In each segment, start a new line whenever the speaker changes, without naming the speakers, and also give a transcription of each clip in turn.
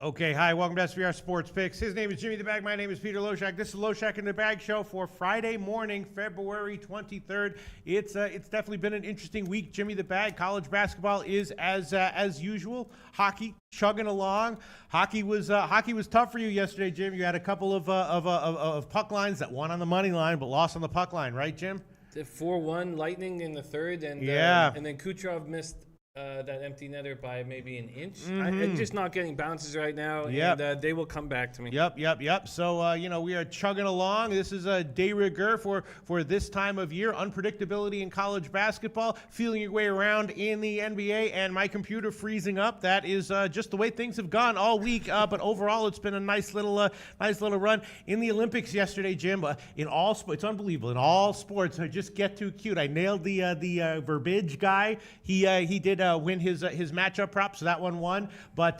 Okay, hi, welcome to SVR Sports Picks. His name is Jimmy the Bag. My name is Peter Loshak. This is Loshak in the Bag Show for Friday morning, February 23rd. It's definitely been an interesting week. Jimmy the Bag. College basketball is as usual. Hockey chugging along. Hockey was tough for you yesterday, Jim. You had a couple of puck lines that won on the money line but lost on the puck line, right, Jim?
4-1 Lightning in the third, and and then Kucherov missed that empty netter by maybe an inch. I'm just not getting bounces right now, and they will come back to me.
Yep. So, we are chugging along. This is a de rigueur for this time of year. Unpredictability in college basketball, feeling your way around in the NBA, and my computer freezing up. That is just the way things have gone all week. But overall, it's been a nice little run. In the Olympics yesterday, Jim, in all sports, it's unbelievable. In all sports, I just get too cute. I nailed the verbiage guy. He did win his matchup prop, so that one won. But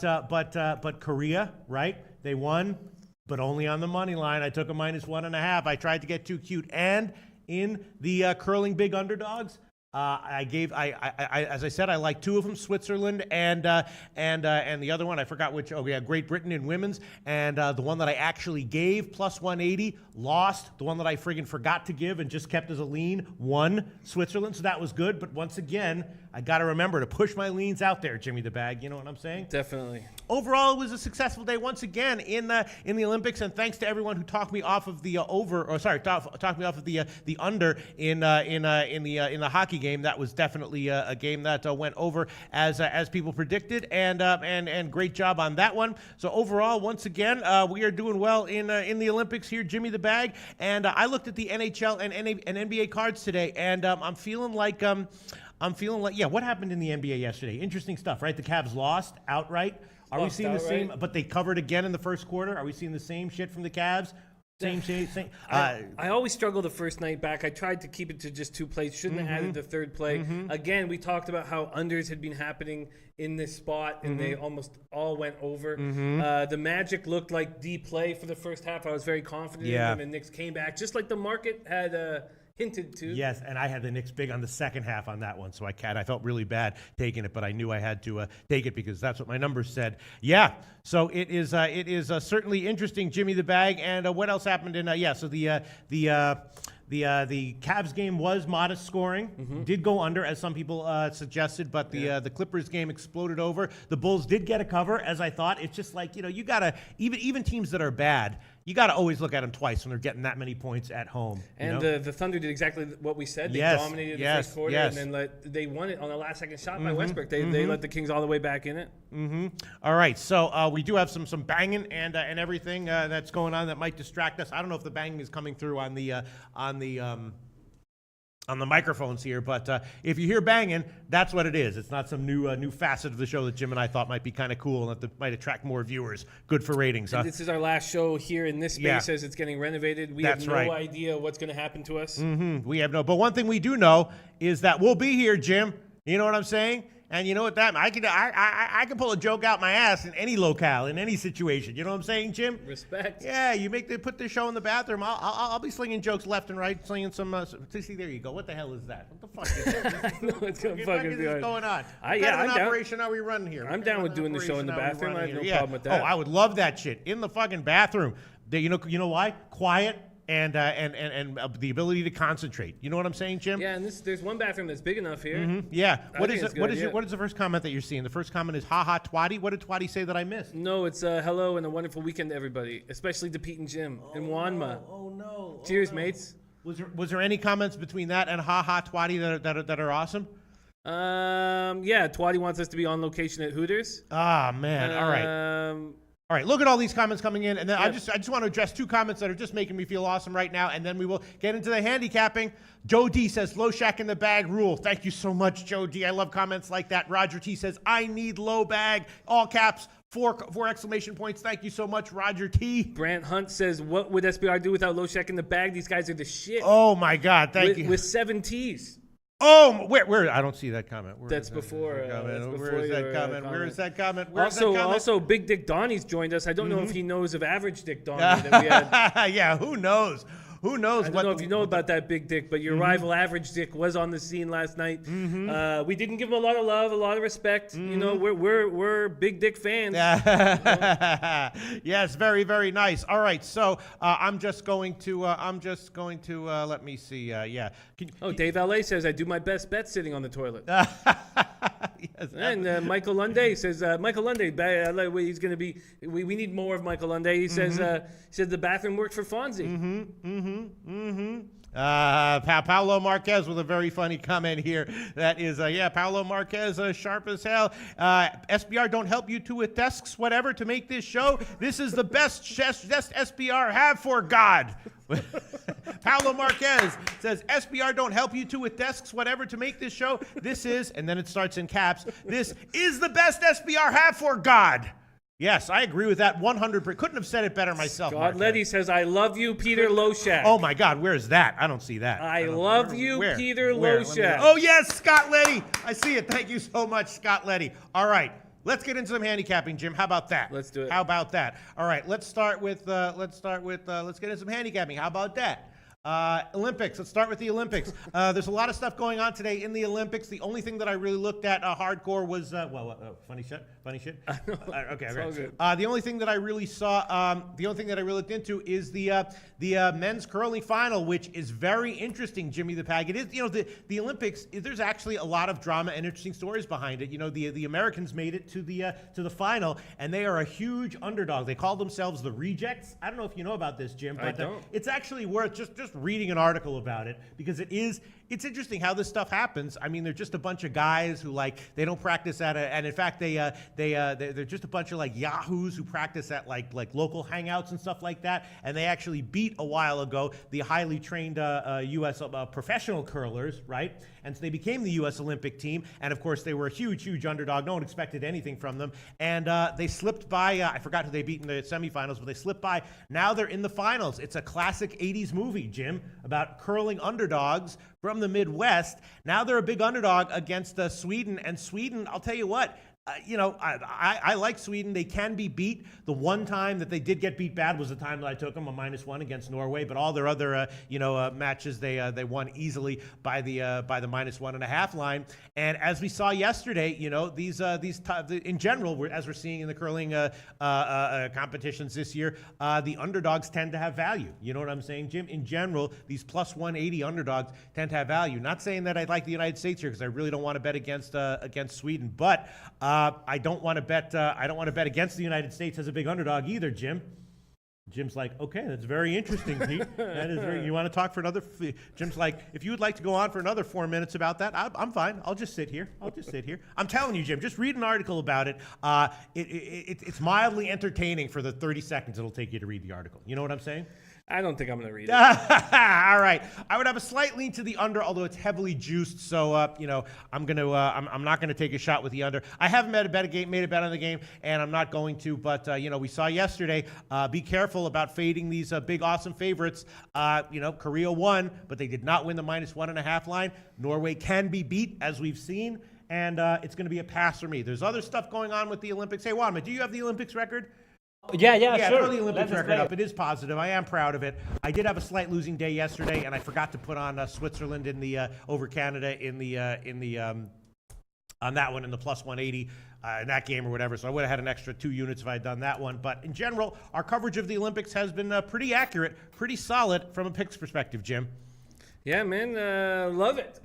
Korea, right? They won, but only on the money line. I took a -1.5. I tried to get too cute. And in the curling big underdogs, as I said, I like two of them, Switzerland and the other one, I forgot which. Oh yeah, Great Britain in women's. And the one that I actually gave +180 lost. The one that I friggin' forgot to give and just kept as a lean won, Switzerland. So that was good. But once again, I got to remember to push my leans out there, Jimmy the Bag. You know what I'm saying?
Definitely.
Overall, it was a successful day once again in the Olympics, and thanks to everyone who talked me off of the talked me off of the under in the hockey game. That was definitely a game that went over as people predicted, and great job on that one. So overall, once again, we are doing well in the Olympics here, Jimmy the Bag. And I looked at the NHL and NBA cards today, and I'm feeling like, what happened in the NBA yesterday? Interesting stuff, right? The Cavs lost outright. Are we seeing the same? But they covered again in the first quarter. Are we seeing the same shit from the Cavs? Same.
I always struggle the first night back. I tried to keep it to just 2 plays. Shouldn't have added the third play. Again, we talked about how unders had been happening in this spot, and they almost all went over. The Magic looked like D play for the first half. I was very confident in them, and Knicks came back just like the market had hinted to.
Yes, and I had the Knicks big on the second half on that one, so I felt really bad taking it, but I knew I had to take it because that's what my numbers said. Yeah, so it is certainly interesting, Jimmy the Bag. And what else happened in? So the Cavs game was modest scoring, did go under as some people suggested, but the Clippers game exploded over. The Bulls did get a cover, as I thought. It's just like, you gotta even teams that are bad, you got to always look at them twice when they're getting that many points at home.
And the Thunder did exactly what we said. They dominated the first quarter, and then they won it on a last-second shot by Westbrook. They let the Kings all the way back in it.
All right, so we do have some banging and everything that's going on that might distract us. I don't know if the banging is coming through on the microphones here, but if you hear banging, that's what it is. It's not some new facet of the show that Jim and I thought might be kind of cool and that might attract more viewers. Good for ratings. Huh?
This is our last show here in this space as it's getting renovated. We have no idea what's going to happen to us.
We have no. But one thing we do know is that we'll be here, Jim. You know what I'm saying? And you know what that I can pull a joke out my ass in any locale, in any situation. You know what I'm saying, Jim?
Respect.
Yeah, put the show in the bathroom. I'll be slinging jokes left and right, slinging some. See, there you go. What the hell is that? What the fuck is that?
What's going
on?
What
kind of an operation are we running here?
I'm down with doing the show in the bathroom. I have no problem with that.
Oh, I would love that shit in the fucking bathroom. You know why? Quiet. And the ability to concentrate. You know what I'm saying, Jim?
Yeah, and there's one bathroom that's big enough here.
Yeah. What is the first comment that you're seeing? The first comment is "Ha Twatty." What did Twatty say that I missed?
No, it's hello and a wonderful weekend to everybody, especially to Pete and Jim and Wanma.
Oh no!
Cheers, mates.
Was there any comments between that and "Ha Twatty" that are awesome?
Yeah, Twatty wants us to be on location at Hooters.
Ah, man. All right. All right, look at all these comments coming in, and then I just want to address 2 comments that are just making me feel awesome right now, and then we will get into the handicapping. Joe D says, Loshak in the bag rule. Thank you so much, Joe D. I love comments like that. Roger T says, I need low bag, all caps, 4 exclamation points. Thank you so much, Roger T.
Brant Hunt says, what would SBR do without Loshak in the bag? These guys are the shit.
Oh, my God, thank you.
With 7 T's.
Oh, where? I don't see that comment.
That's before.
Where is that comment? Where is that comment?
Also, Big Dick Donnie's joined us. I don't know if he knows of Average Dick Donnie that we had.
Yeah, who knows? Who knows
I don't
what?
know if you know about that big Dick, but your rival Average Dick was on the scene last night. We didn't give him a lot of love, a lot of respect. You know, we're Big Dick fans.
Yes, very, very nice. All right, so I'm just going to let me see. Yeah.
Dave LA says I do my best bet sitting on the toilet.
Yes,
And Michael Lunday says, Michael Lunday, he's going to be. We need more of Michael Lunday. He says, the bathroom worked for Fonzie.
Paolo Marquez with a very funny comment here. That is, Paolo Marquez, sharp as hell. SBR don't help you two with desks, whatever, to make this show. This is the best SBR have for God. Paolo Marquez says, SBR don't help you two with desks, whatever, to make this show. This is, and then it starts in caps, this is the best SBR have for God. Yes, I agree with that 100%. Couldn't have said it better myself.
Scott Letty says, I love you, Peter Loshak.
Oh, my God. Where's that? I don't see that.
I love you,
where?
Peter
Where?
Loshak.
Oh, yes, Scott Letty. I see it. Thank you so much, Scott Letty. All right. Let's get into some handicapping, Jim. How about that?
Let's do it.
How about that? All right. Let's get into some handicapping. How about that? Olympics. Let's start with the Olympics. There's a lot of stuff going on today in the Olympics. The only thing that I really looked at hardcore was funny shit. Okay.
All good.
The only thing that I really saw, the only thing that I really looked into is the men's curling final, which is very interesting. Jimmy the Pag. It is, the Olympics. There's actually a lot of drama and interesting stories behind it. The Americans made it to the final, and they are a huge underdog. They call themselves the Rejects. I don't know if you know about this, Jim, but
I don't.
It's actually worth just reading an article about it, because it's interesting how this stuff happens. I mean, they're just a bunch of guys who they don't practice and in fact they're just a bunch of yahoos who practice at like local hangouts and stuff like that. And they actually beat a while ago the highly trained U.S. Professional curlers, right? And so they became the U.S. Olympic team. And of course they were a huge underdog. No one expected anything from them. And they slipped by. I forgot who they beat in the semifinals, but they slipped by. Now they're in the finals. It's a classic '80s movie, Jim, about curling underdogs from the Midwest. Now they're a big underdog against Sweden. And Sweden, I'll tell you what, I like Sweden. They can be beat. The one time that they did get beat bad was the time that I took them a -1 against Norway. But all their other matches they won easily by the -1.5 line. And as we saw yesterday, these in general, as we're seeing in the curling competitions this year, the underdogs tend to have value. You know what I'm saying, Jim? In general, these +180 underdogs tend to have value. Not saying that I'd like the United States here, because I really don't want to bet against Sweden, but I don't want to bet. I don't want to bet against the United States as a big underdog either, Jim. Jim's like, okay, that's very interesting, Pete. That is very. You want to talk for another? Jim's like, if you would like to go on for another 4 minutes about that, I'm fine. I'll just sit here. I'm telling you, Jim. Just read an article about it. It's mildly entertaining for the 30 seconds it'll take you to read the article. You know what I'm saying?
I don't think I'm going to read it.
All right. I would have a slight lean to the under, although it's heavily juiced. So, I'm not gonna take a shot with the under. I haven't made a bet on the game, and I'm not going to. But we saw yesterday. Be careful about fading these big, awesome favorites. Korea won, but they did not win the -1.5 line. Norway can be beat, as we've seen, and it's going to be a pass for me. There's other stuff going on with the Olympics. Hey, Wadman, do you have the Olympics record?
Yeah, sure.
Throw the Olympics record up. It is positive. I am proud of it. I did have a slight losing day yesterday, and I forgot to put on Switzerland in the over Canada on that one in the +180 in that game or whatever. So I would have had an extra 2 units if I had done that one. But in general, our coverage of the Olympics has been pretty accurate, pretty solid from a picks perspective, Jim.
Yeah, man, love it.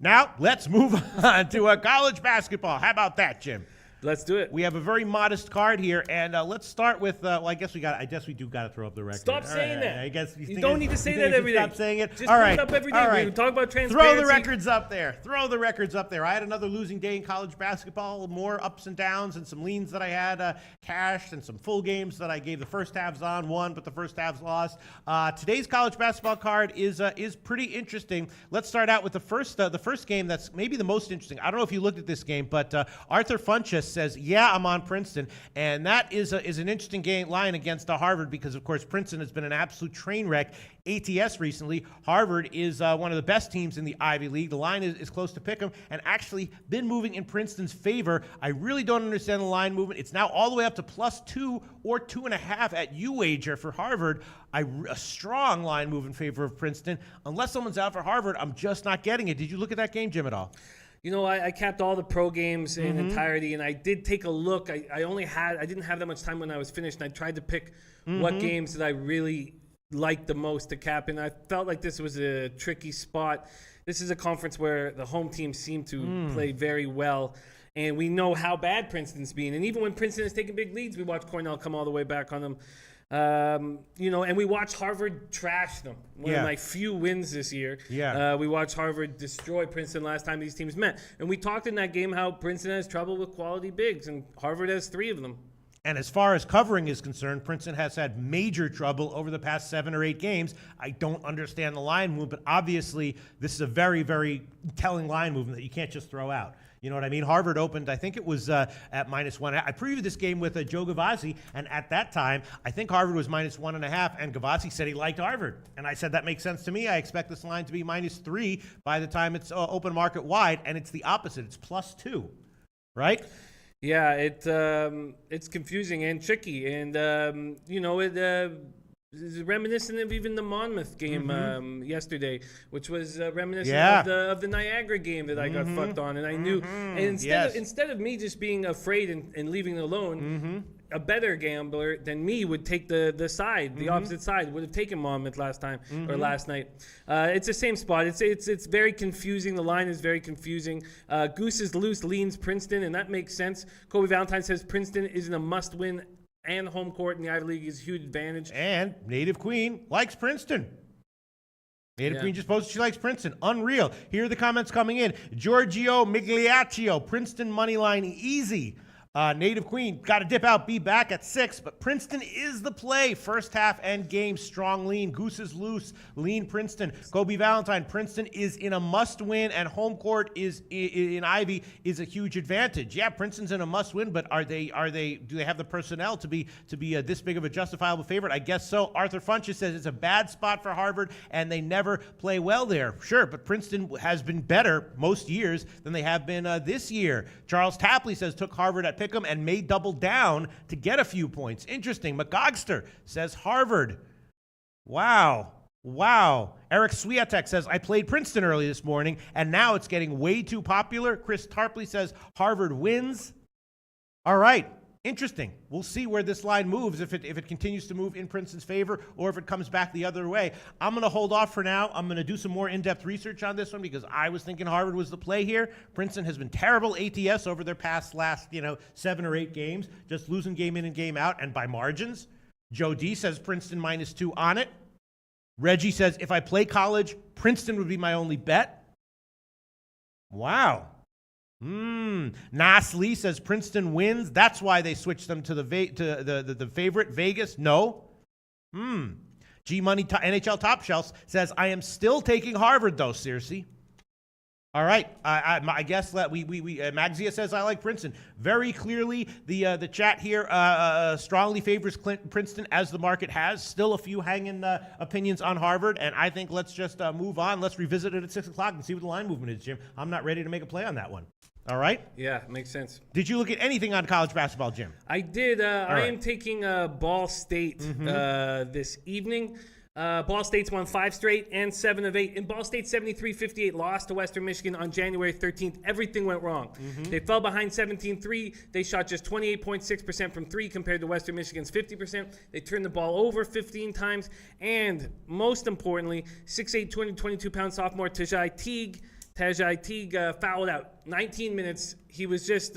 Now let's move on to college basketball. How about that, Jim?
Let's do it.
We have a very modest card here, and let's start with. I guess we do got to throw up the record.
Stop saying that.
I guess
you don't need to say that every day.
Stop saying it.
Just
all
put
right.
it up every day.
All right.
We talk about transparency.
Throw the records up there. I had another losing day in college basketball. More ups and downs, and some leans that I had cashed, and some full games that I gave the first halves on, won, but the first halves lost. Today's college basketball card is pretty interesting. Let's start out with the first game that's maybe the most interesting. I don't know if you looked at this game, but Arthur Funchess says, yeah, I'm on Princeton. And that is an interesting line against Harvard because, of course, Princeton has been an absolute train wreck. ATS recently. Harvard is one of the best teams in the Ivy League. The line is close to pick 'em and actually been moving in Princeton's favor. I really don't understand the line movement. It's now all the way up to +2 or 2.5 at UWager for Harvard. A strong line move in favor of Princeton. Unless someone's out for Harvard, I'm just not getting it. Did you look at that game, Jim, at all?
You know, I capped all the pro games in entirety, and I did take a look. I didn't have that much time when I was finished, and I tried to pick what games that I really liked the most to cap, and I felt like this was a tricky spot. This is a conference where the home team seem to play very well, and we know how bad Princeton's been. And even when Princeton is taking big leads, we watch Cornell come all the way back on them. You know, and we watch Harvard trash them. One of my few wins this year. We watched Harvard destroy Princeton last time these teams met. And we talked in that game how Princeton has trouble with quality bigs, and Harvard has 3 of them.
And as far as covering is concerned, Princeton has had major trouble over the past 7 or 8 games. I don't understand the line move, but obviously this is a very, very telling line movement that you can't just throw out. You know what I mean? Harvard opened, I think it was at -1. I previewed this game with Joe Gavazzi, and at that time, I think Harvard was -1.5, and Gavazzi said he liked Harvard. And I said, that makes sense to me. I expect this line to be -3 by the time it's open market wide, and it's the opposite. It's +2, right?
Yeah, it's confusing and tricky, and you know, it's reminiscent of even the Monmouth game yesterday, which was reminiscent of the Niagara game that I got fucked on, and I knew. And instead of me just being afraid and leaving it alone, a better gambler than me would take the side, the opposite side. Would have taken Monmouth last time or last night. It's the same spot. It's very confusing. The line is very confusing. Goose is loose, leans Princeton, and that makes sense. Kobe Valentine says Princeton is in a must-win, and home court in the Ivy League is a huge advantage.
And Native Queen likes Princeton. Native Queen just posted she likes Princeton. Unreal. Here are the comments coming in. Giorgio Migliaccio, Princeton money line easy. Native Queen, got to dip out, be back at 6, but Princeton is the play. First half and game, strong lean. Goose is loose, lean Princeton. Kobe Valentine, Princeton is in a must-win, and home court is in Ivy is a huge advantage. Yeah, Princeton's in a must-win, but do they have the personnel to be this big of a justifiable favorite? I guess so. Arthur Funches says it's a bad spot for Harvard, and they never play well there. Sure, but Princeton has been better most years than they have been this year. Charles Tapley says took Harvard at Pick'em and may double down to get a few points. Interesting. McGogster says Harvard. Wow. Eric Swiatek says, I played Princeton early this morning, and now it's getting way too popular. Chris Tarpley says Harvard wins. All right. Interesting. We'll see where this line moves, if it continues to move in Princeton's favor or if it comes back the other way. I'm going to hold off for now. I'm going to do some more in-depth research on this one because I was thinking Harvard was the play here. Princeton has been terrible ATS over their last 7 or 8 games, just losing game in and game out, and by margins. Joe D says Princeton -2 on it. Reggie says, if I play college, Princeton would be my only bet. Wow. Nas Lee says Princeton wins. That's why they switched them to the favorite, Vegas. No. G Money NHL Top Shelf says I am still taking Harvard though, Circe. All right. I guess that Magzia says I like Princeton. Very clearly, the chat here strongly favors Princeton as the market has. Still a few hanging opinions on Harvard, and I think let's just move on. Let's revisit it at 6 o'clock and see what the line movement is, Jim. I'm not ready to make a play on that one. All right?
Yeah, makes sense.
Did you look at anything on college basketball, Jim?
I did. I am taking Ball State this evening. Ball State's won 5 straight and 7 of 8. In Ball State's 73-58 loss to Western Michigan on January 13th, everything went wrong. They fell behind 17-3. They shot just 28.6% from 3 compared to Western Michigan's 50%. They turned the ball over 15 times. And most importantly, 6'8", 222-pound sophomore Tajai Teague fouled out. 19 minutes. He was just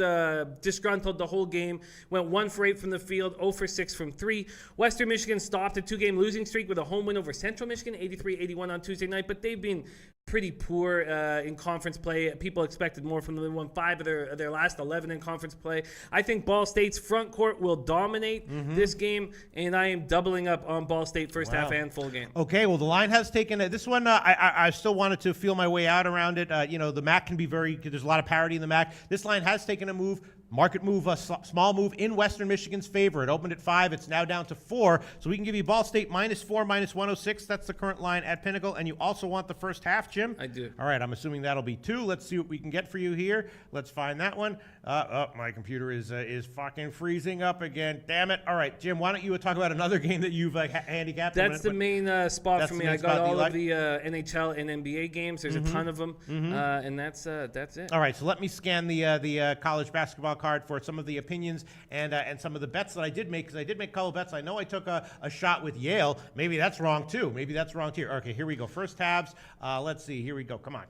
disgruntled the whole game. Went 1 for 8 from the field, 0 for 6 from 3. Western Michigan stopped a 2-game losing streak with a home win over Central Michigan, 83-81 on Tuesday night. But they've been pretty poor in conference play. People expected more from them. They won 5 of their last 11 in conference play. I think Ball State's front court will dominate this game, and I am doubling up on Ball State first half and full game. Okay, well, the line has taken this one. I still wanted to feel my way out around it. The MAC can be there's a lot of parity in the MAC. This line has taken a move
Market move, a small move in Western Michigan's favor. It opened at 5. It's now down to 4. So we can give you Ball State -4, -106. That's the current line at Pinnacle. And you also want the first half, Jim?
I do.
All right, I'm assuming that'll be 2. Let's see what we can get for you here. Let's find that one. My computer is fucking freezing up again. Damn it. All right, Jim, why don't you talk about another game that you've handicapped?
That's the main spot for me. I got all of the NHL and NBA games. There's a ton of them, and that's it.
All right, so let me scan the college basketball card for some of the opinions and some of the bets that I did make, because I did make a couple bets. I know I took a shot with Yale. Maybe that's wrong too. Maybe that's wrong too. Okay, here we go. First halves. Let's see. Here we go. Come on.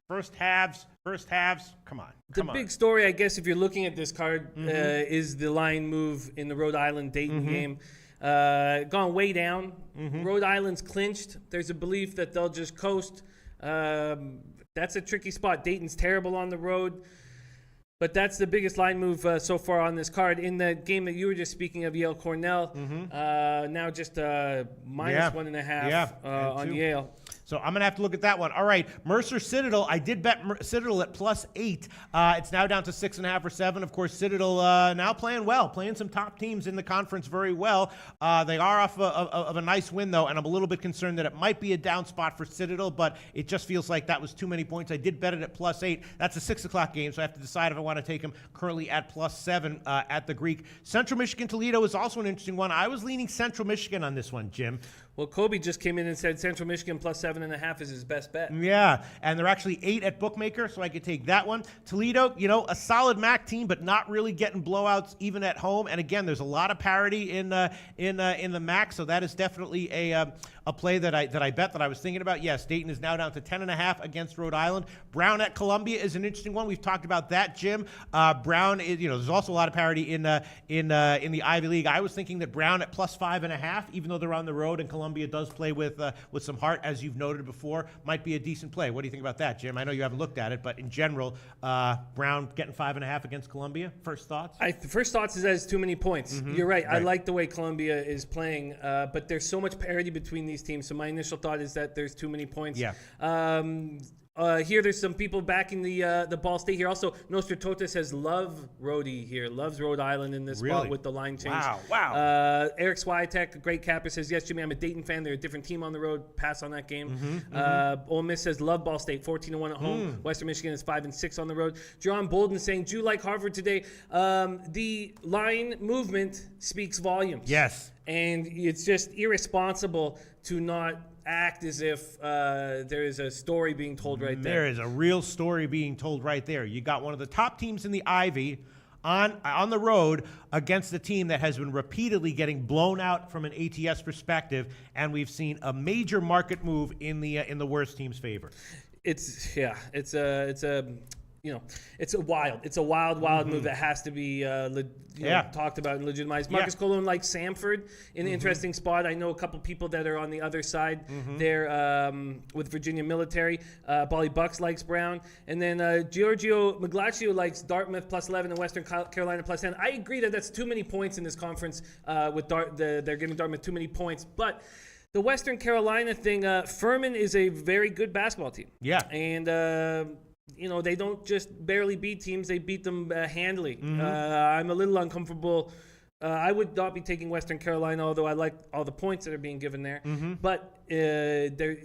First halves. Come on.
The big story, I guess, if you're looking at this card, is the line move in the Rhode Island Dayton game. Gone way down. Rhode Island's clinched. There's a belief that they'll just coast. That's a tricky spot. Dayton's terrible on the road. But that's the biggest line move so far on this card. In the game that you were just speaking of, Yale Cornell, now just -1.5 on Yale.
So I'm going to have to look at that one. All right, Mercer Citadel. I did bet Citadel at +8. It's now down to 6.5 or 7. Of course, Citadel now playing well, playing some top teams in the conference very well. They are off of a nice win, though, and I'm a little bit concerned that it might be a down spot for Citadel, but it just feels like that was too many points. I did bet it at +8. That's a 6 o'clock game, so I have to decide if I want to take him currently at +7 at the Greek. Central Michigan Toledo is also an interesting one. I was leaning Central Michigan on this one, Jim.
Well, Kobe just came in and said Central Michigan +7.5 is his best bet.
Yeah, and they're actually 8 at Bookmaker, so I could take that one. Toledo, a solid MAC team, but not really getting blowouts even at home. And again, there's a lot of parity in the MAC, so that is definitely a play that I bet that I was thinking about. Yes, Dayton is now down to 10.5 against Rhode Island. Brown at Columbia is an interesting one. We've talked about that, Jim. Brown is, there's also a lot of parity in the Ivy League. I was thinking that Brown at +5.5, even though they're on the road and Columbia does play with some heart, as you've noted before, might be a decent play. What do you think about that, Jim? I know you haven't looked at it, but in general, Brown getting 5.5 against Columbia. First thoughts?
First thoughts is that it's too many points. You're right. I like the way Columbia is playing, but there's so much parity between these teams. So my initial thought is that there's too many points.
Yeah.
Here, there's some people backing the Ball State here. Also, Nostratotis says love Rhodey here. Loves Rhode Island in this spot with the line change.
Wow.
Eric Swiatek, a great capper, says, yes, Jimmy, I'm a Dayton fan. They're a different team on the road. Pass on that game. Ole Miss says, love Ball State, 14-1 at home. Western Michigan is 5-6 on the road. John Bolden saying, do you like Harvard today? The line movement speaks volumes.
Yes.
And it's just irresponsible to not act as if there is a story being told right there.
There is a real story being told right there. You got one of the top teams in the Ivy on the road against a team that has been repeatedly getting blown out from an ATS perspective, and we've seen a major market move in the worst team's favor.
It's a wild move that has to be talked about and legitimized. Marcus Colon likes Samford in an interesting spot. I know a couple people that are on the other side there with Virginia Military. Bolly Bucks likes Brown. And then Giorgio Maglaccio likes Dartmouth +11 and Western Carolina +10. I agree that that's too many points in this conference with they're giving Dartmouth too many points. But the Western Carolina thing, Furman is a very good basketball team.
Yeah.
And they don't just barely beat teams; they beat them handily. I'm a little uncomfortable. I would not be taking Western Carolina, although I like all the points that are being given there. But they're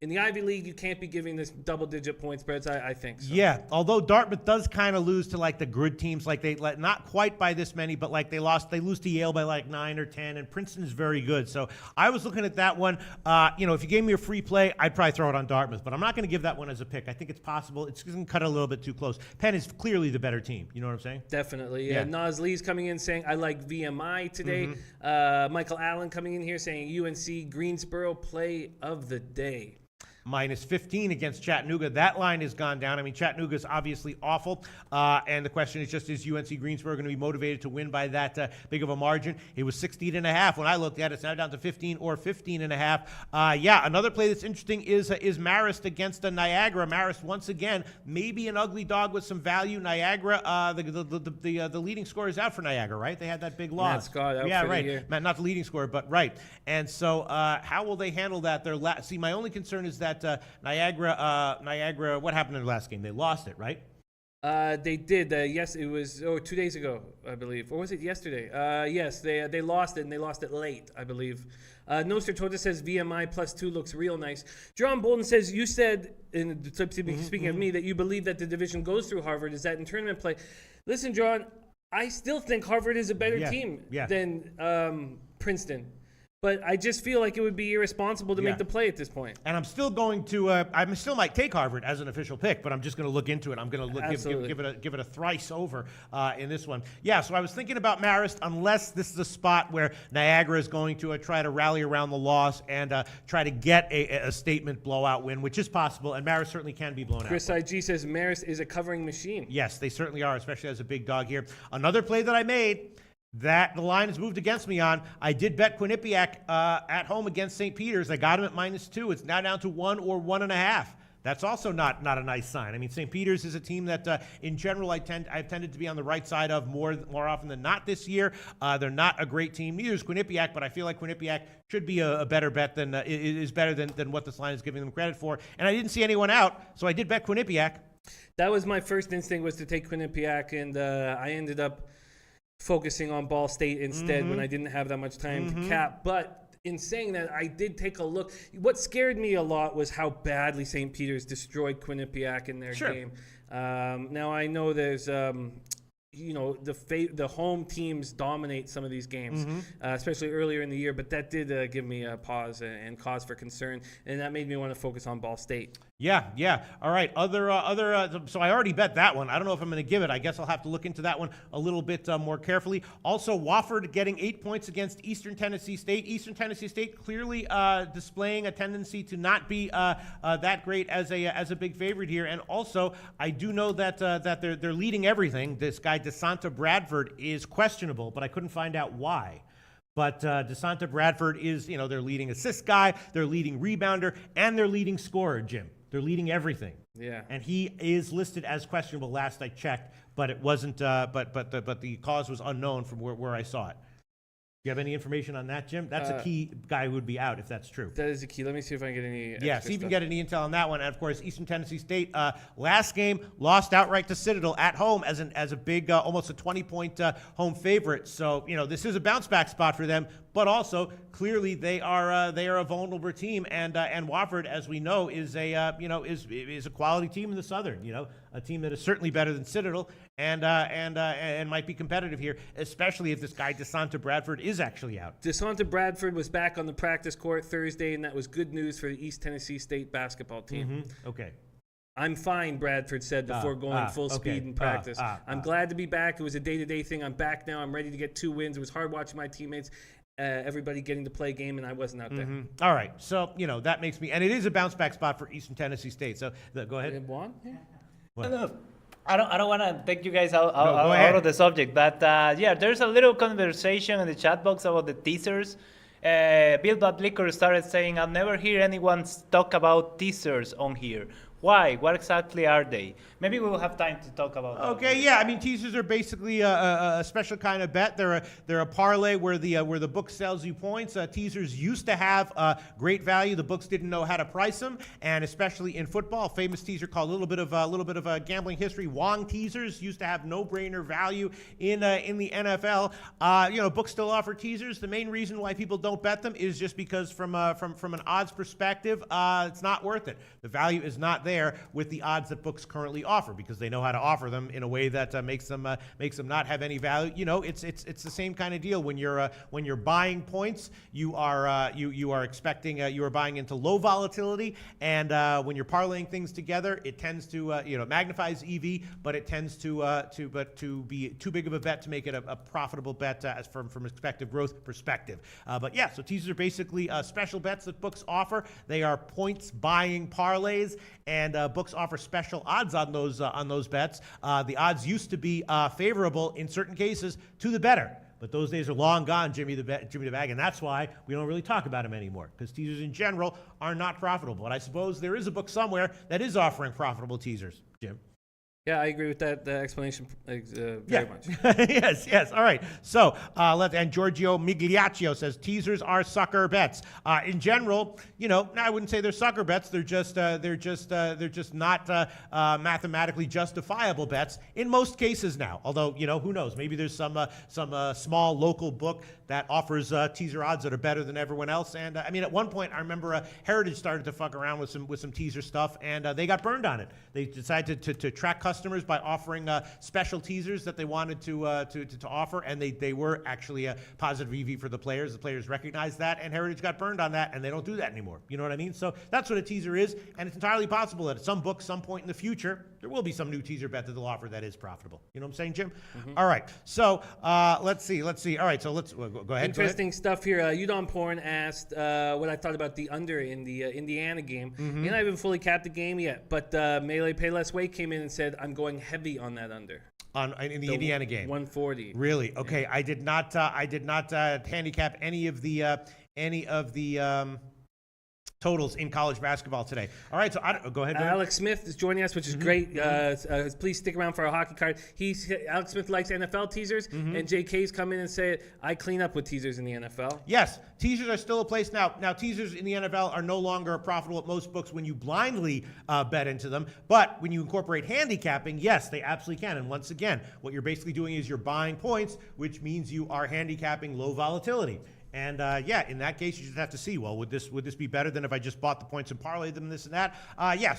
in the Ivy League, you can't be giving this double-digit point spreads, I think. So.
Yeah, although Dartmouth does kind of lose to the good teams, not quite by this many, but they lose to Yale by 9 or 10, and Princeton is very good. So I was looking at that one. If you gave me a free play, I'd probably throw it on Dartmouth, but I'm not going to give that one as a pick. I think it's possible. It's going to cut it a little bit too close. Penn is clearly the better team. You know what I'm saying?
Definitely. Yeah. Nas Lee's coming in saying, I like VMI today. Michael Allen coming in here saying UNC Greensboro play of the day.
-15 against Chattanooga. That line has gone down. I mean, Chattanooga is obviously awful. And the question is just, is UNC Greensboro going to be motivated to win by that big of a margin? It was 16.5 when I looked at it. It's now down to 15 or 15.5. Another play that's interesting is Marist against Niagara. Marist, once again, maybe an ugly dog with some value. Niagara, the leading scorer is out for Niagara, right? They had that big loss.
Matt Scott out for the year.
Not the leading scorer, but right. And so how will they handle that? See, my only concern is that Niagara, what happened in the last game? They lost it, right?
They did. Yes, it was 2 days ago, I believe. Or was it yesterday? Yes, they lost it, and they lost it late, I believe. Noster Tota says VMI +2 looks real nice. John Bolden says, you said, speaking of me, that you believe that the division goes through Harvard. Is that in tournament play? Listen, John, I still think Harvard is a better team than Princeton. But I just feel like it would be irresponsible to make the play at this point.
And I'm still going to, I still might take Harvard as an official pick, but I'm just going to look into it. I'm going to give it a thrice over in this one. Yeah, so I was thinking about Marist, unless this is a spot where Niagara is going to try to rally around the loss and try to get a statement blowout win, which is possible, and Marist certainly can be blown out.
Chris IG says Marist is a covering machine.
Yes, they certainly are, especially as a big dog here. Another play that I made that the line has moved against me on. I did bet Quinnipiac at home against St. Peter's. I got him at -2. It's now down to 1 or 1.5. That's also not a nice sign. I mean, St. Peter's is a team that, in general, I've tended to be on the right side of more often than not this year. They're not a great team. Neither is Quinnipiac, but I feel like Quinnipiac should be a better bet than is better than what this line is giving them credit for. And I didn't see anyone out, so I did bet Quinnipiac.
That was my first instinct, was to take Quinnipiac, and I ended up focusing on Ball State instead when I didn't have that much time to cap. But in saying that, I did take a look. What scared me a lot was how badly St. Peter's destroyed Quinnipiac in their game. Now, I know there's the home teams dominate some of these games, especially earlier in the year, but that did give me a pause and cause for concern, and that made me want to focus on Ball State.
Yeah. All right. So I already bet that one. I don't know if I'm going to give it. I guess I'll have to look into that one a little bit more carefully. Also, Wofford getting 8 points against Eastern Tennessee State. Eastern Tennessee State clearly displaying a tendency to not be that great as a big favorite here. And also, I do know that they're leading everything. This guy DeSanta Bradford is questionable, but I couldn't find out why. But DeSanta Bradford is, their leading assist guy, their leading rebounder, and their leading scorer, Jim. They're leading everything.
Yeah.
And he is listed as questionable last I checked, but it wasn't. But the cause was unknown from where I saw it. Do you have any information on that, Jim? That's a key guy who would be out if that's true.
That is a key. Let me see if I can get any.
Yeah, see if you can get any intel on that one. And of course, Eastern Tennessee State last game lost outright to Citadel at home as a big, almost a 20-point home favorite. So this is a bounce back spot for them. But also, clearly, they are a vulnerable team, and Wofford, as we know, is a quality team in the Southern. A team that is certainly better than Citadel, and might be competitive here, especially if this guy DeSanta Bradford is actually out.
DeSanta Bradford was back on the practice court Thursday, and that was good news for the East Tennessee State basketball team.
Okay.
I'm fine, Bradford said before going full speed in practice. I'm glad to be back. It was a day-to-day thing. I'm back now. I'm ready to get 2 wins. It was hard watching my teammates. Everybody getting to play a game, and I wasn't out there.
All right, so that makes me, and it is a bounce back spot for Eastern Tennessee State. So go ahead.
Juan? Yeah.
No, I don't want to take you guys out of the subject, but there's a little conversation in the chat box about the teasers. Bill Bad Liquor started saying, "I'll never hear anyone talk about teasers on here." Why? What exactly are they? Maybe we'll have time to talk about that.
Okay, yeah. I mean, teasers are basically a special kind of bet. They're a parlay where the book sells you points. Teasers used to have great value. The books didn't know how to price them, and especially in football, a famous teaser called a little bit of a gambling history. Wong teasers used to have no-brainer value in the NFL. Books still offer teasers. The main reason why people don't bet them is just because from an odds perspective, it's not worth it. The value is not there with the odds that books currently offer, because they know how to offer them in a way that makes them not have any value. It's the same kind of deal. When you're buying points, you are expecting you are buying into low volatility, and when you're parlaying things together, it tends to it magnifies EV, but it tends to be too big of a bet to make it a profitable bet as from expected growth perspective. But yeah, so teasers are basically special bets that books offer. They are points buying parlays, and books offer special odds on those bets. The odds used to be favorable in certain cases to the bettor, but those days are long gone, Jimmy the Bag, and that's why we don't really talk about them anymore, because teasers in general are not profitable. But I suppose there is a book somewhere that is offering profitable teasers, Jim.
Yeah, I agree with that explanation very much.
Yes. All right. So and Giorgio Migliaccio says teasers are sucker bets. In general, I wouldn't say they're sucker bets. They're just not mathematically justifiable bets in most cases now. Although who knows? Maybe there's some small local book that offers teaser odds that are better than everyone else. And at one point I remember Heritage started to fuck around with some teaser stuff, and they got burned on it. They decided to track customers by offering special teasers that they wanted to offer, and they were actually a positive EV for the players. The players recognized that, and Heritage got burned on that, and they don't do that anymore. You know what I mean? So that's what a teaser is, and it's entirely possible that at some book, some point in the future, there will be some new teaser bet that they'll offer that is profitable. You know what I'm saying, Jim? Mm-hmm. All right. So let's see. All right. So let's go ahead.
Interesting stuff here. Udon Porn asked what I thought about the under in the Indiana game. Mm-hmm. And I haven't fully capped the game yet, but Melee Payless Way came in and said, I'm going heavy on that under.
In the Indiana game,
140.
Really? Okay. Yeah. I did not handicap any of the totals in college basketball today. All right, so go ahead.
Alex Smith is joining us, which is great. Please stick around for our hockey card. Alex Smith likes NFL teasers, and JK's come in and say, I clean up with teasers in the NFL.
Yes, teasers are still a place now. Now, teasers in the NFL are no longer profitable at most books when you blindly bet into them, but when you incorporate handicapping, yes, they absolutely can. And once again, what you're basically doing is you're buying points, which means you are handicapping low volatility. And in that case, you just have to see, well, would this be better than if I just bought the points and parlayed them, this and that?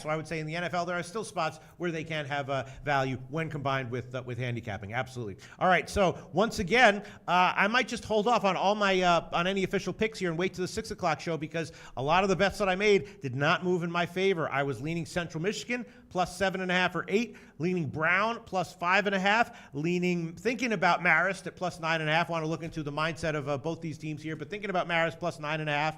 So I would say in the NFL, there are still spots where they can have value when combined with handicapping. Absolutely. All right, so once again, I might just hold off on all my on any official picks here and wait to the 6 o'clock show, because a lot of the bets that I made did not move in my favor. I was leaning Central Michigan plus 7.5 or 8, leaning Brown plus 5.5, thinking about Marist at plus 9.5. Want to look into the mindset of both these teams here, but thinking about Marist plus 9.5.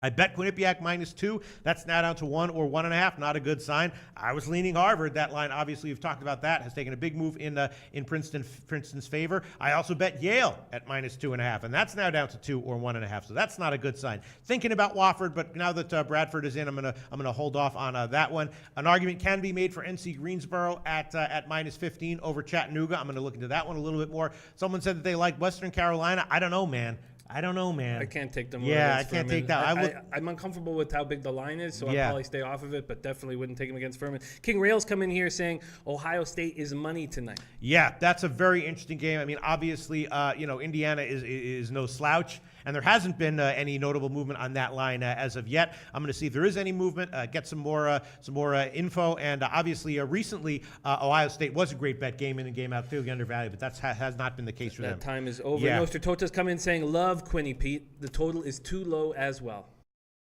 I bet Quinnipiac -2. That's now down to 1 or 1.5. Not a good sign. I was leaning Harvard. That line, obviously, we've talked about that, has taken a big move in Princeton's favor. I also bet Yale at -2.5, and that's now down to 2 or 1.5. So that's not a good sign. Thinking about Wofford, but now that Bradford is in, I'm gonna hold off on that one. An argument can be made for NC Greensboro at -15 over Chattanooga. I'm gonna look into that one a little bit more. Someone said that they like Western Carolina. I don't know, man. I
can't take them.
Yeah, I can't take that.
I'm uncomfortable with how big the line is, so I'll probably stay off of it, but definitely wouldn't take them against Furman. King Rails come in here saying Ohio State is money tonight. Yeah,
that's a very interesting game. I mean, obviously, Indiana is no slouch, and there hasn't been any notable movement on that line as of yet. I'm going to see if there is any movement, get some more info, and obviously, recently, Ohio State was a great bet, game in and game out, clearly undervalued, but that has not been the case for them.
That time is over. Yeah. Nostra Tota's come in saying, love Quinny Pete. The total is too low as well.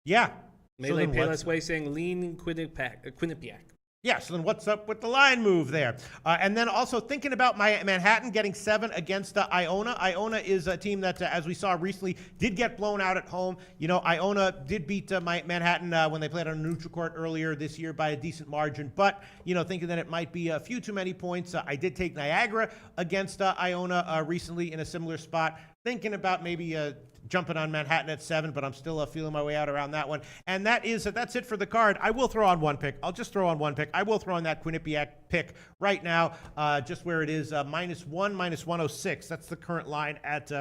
Yeah.
Melee Payless Way saying, lean Quinnipiac.
Yeah, so then what's up with the line move there? And then also thinking about my Manhattan getting 7 against Iona. Iona is a team that, as we saw recently, did get blown out at home. Iona did beat my Manhattan when they played on a neutral court earlier this year by a decent margin. But, thinking that it might be a few too many points, I did take Niagara against Iona recently in a similar spot. Thinking about maybe jumping on Manhattan at 7, but I'm still feeling my way out around that one. And that's it for the card. I will throw on one pick. I'll just throw on one pick. I will throw on that Quinnipiac pick right now, just where it is, -1, -106. That's the current line at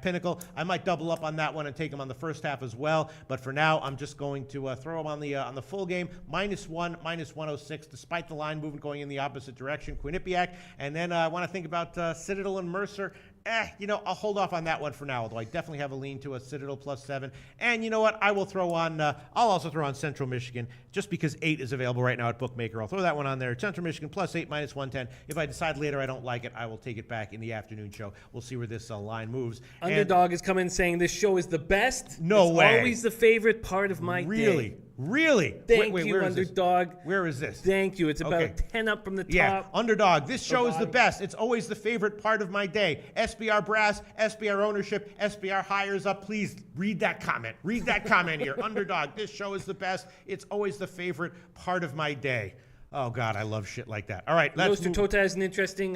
Pinnacle. I might double up on that one and take them on the first half as well. But for now, I'm just going to throw them on the full game, -1, -106, despite the line movement going in the opposite direction. Quinnipiac, and then I want to think about Citadel and Mercer. I'll hold off on that one for now, although I definitely have a lean to a Citadel +7. And you know what? I will throw on, I'll also throw on Central Michigan, just because 8 is available right now at Bookmaker. I'll throw that one on there. Central Michigan +8, -110. If I decide later I don't like it, I will take it back in the afternoon show. We'll see where this line moves.
Underdog is coming saying this show is the best.
No way.
It's always the favorite part of my day.
Really?
Thank you, Underdog.
Where is this?
Thank you. It's about 10 up from the top.
Yeah, Underdog. This show is the best. It's always the favorite part of my day. SBR Brass, SBR Ownership, SBR Hires Up. Please read that comment. Read that comment here. Underdog. This show is the best. It's always the favorite part of my day. Oh, God, I love shit like that. All right, let's move.
Tota has an interesting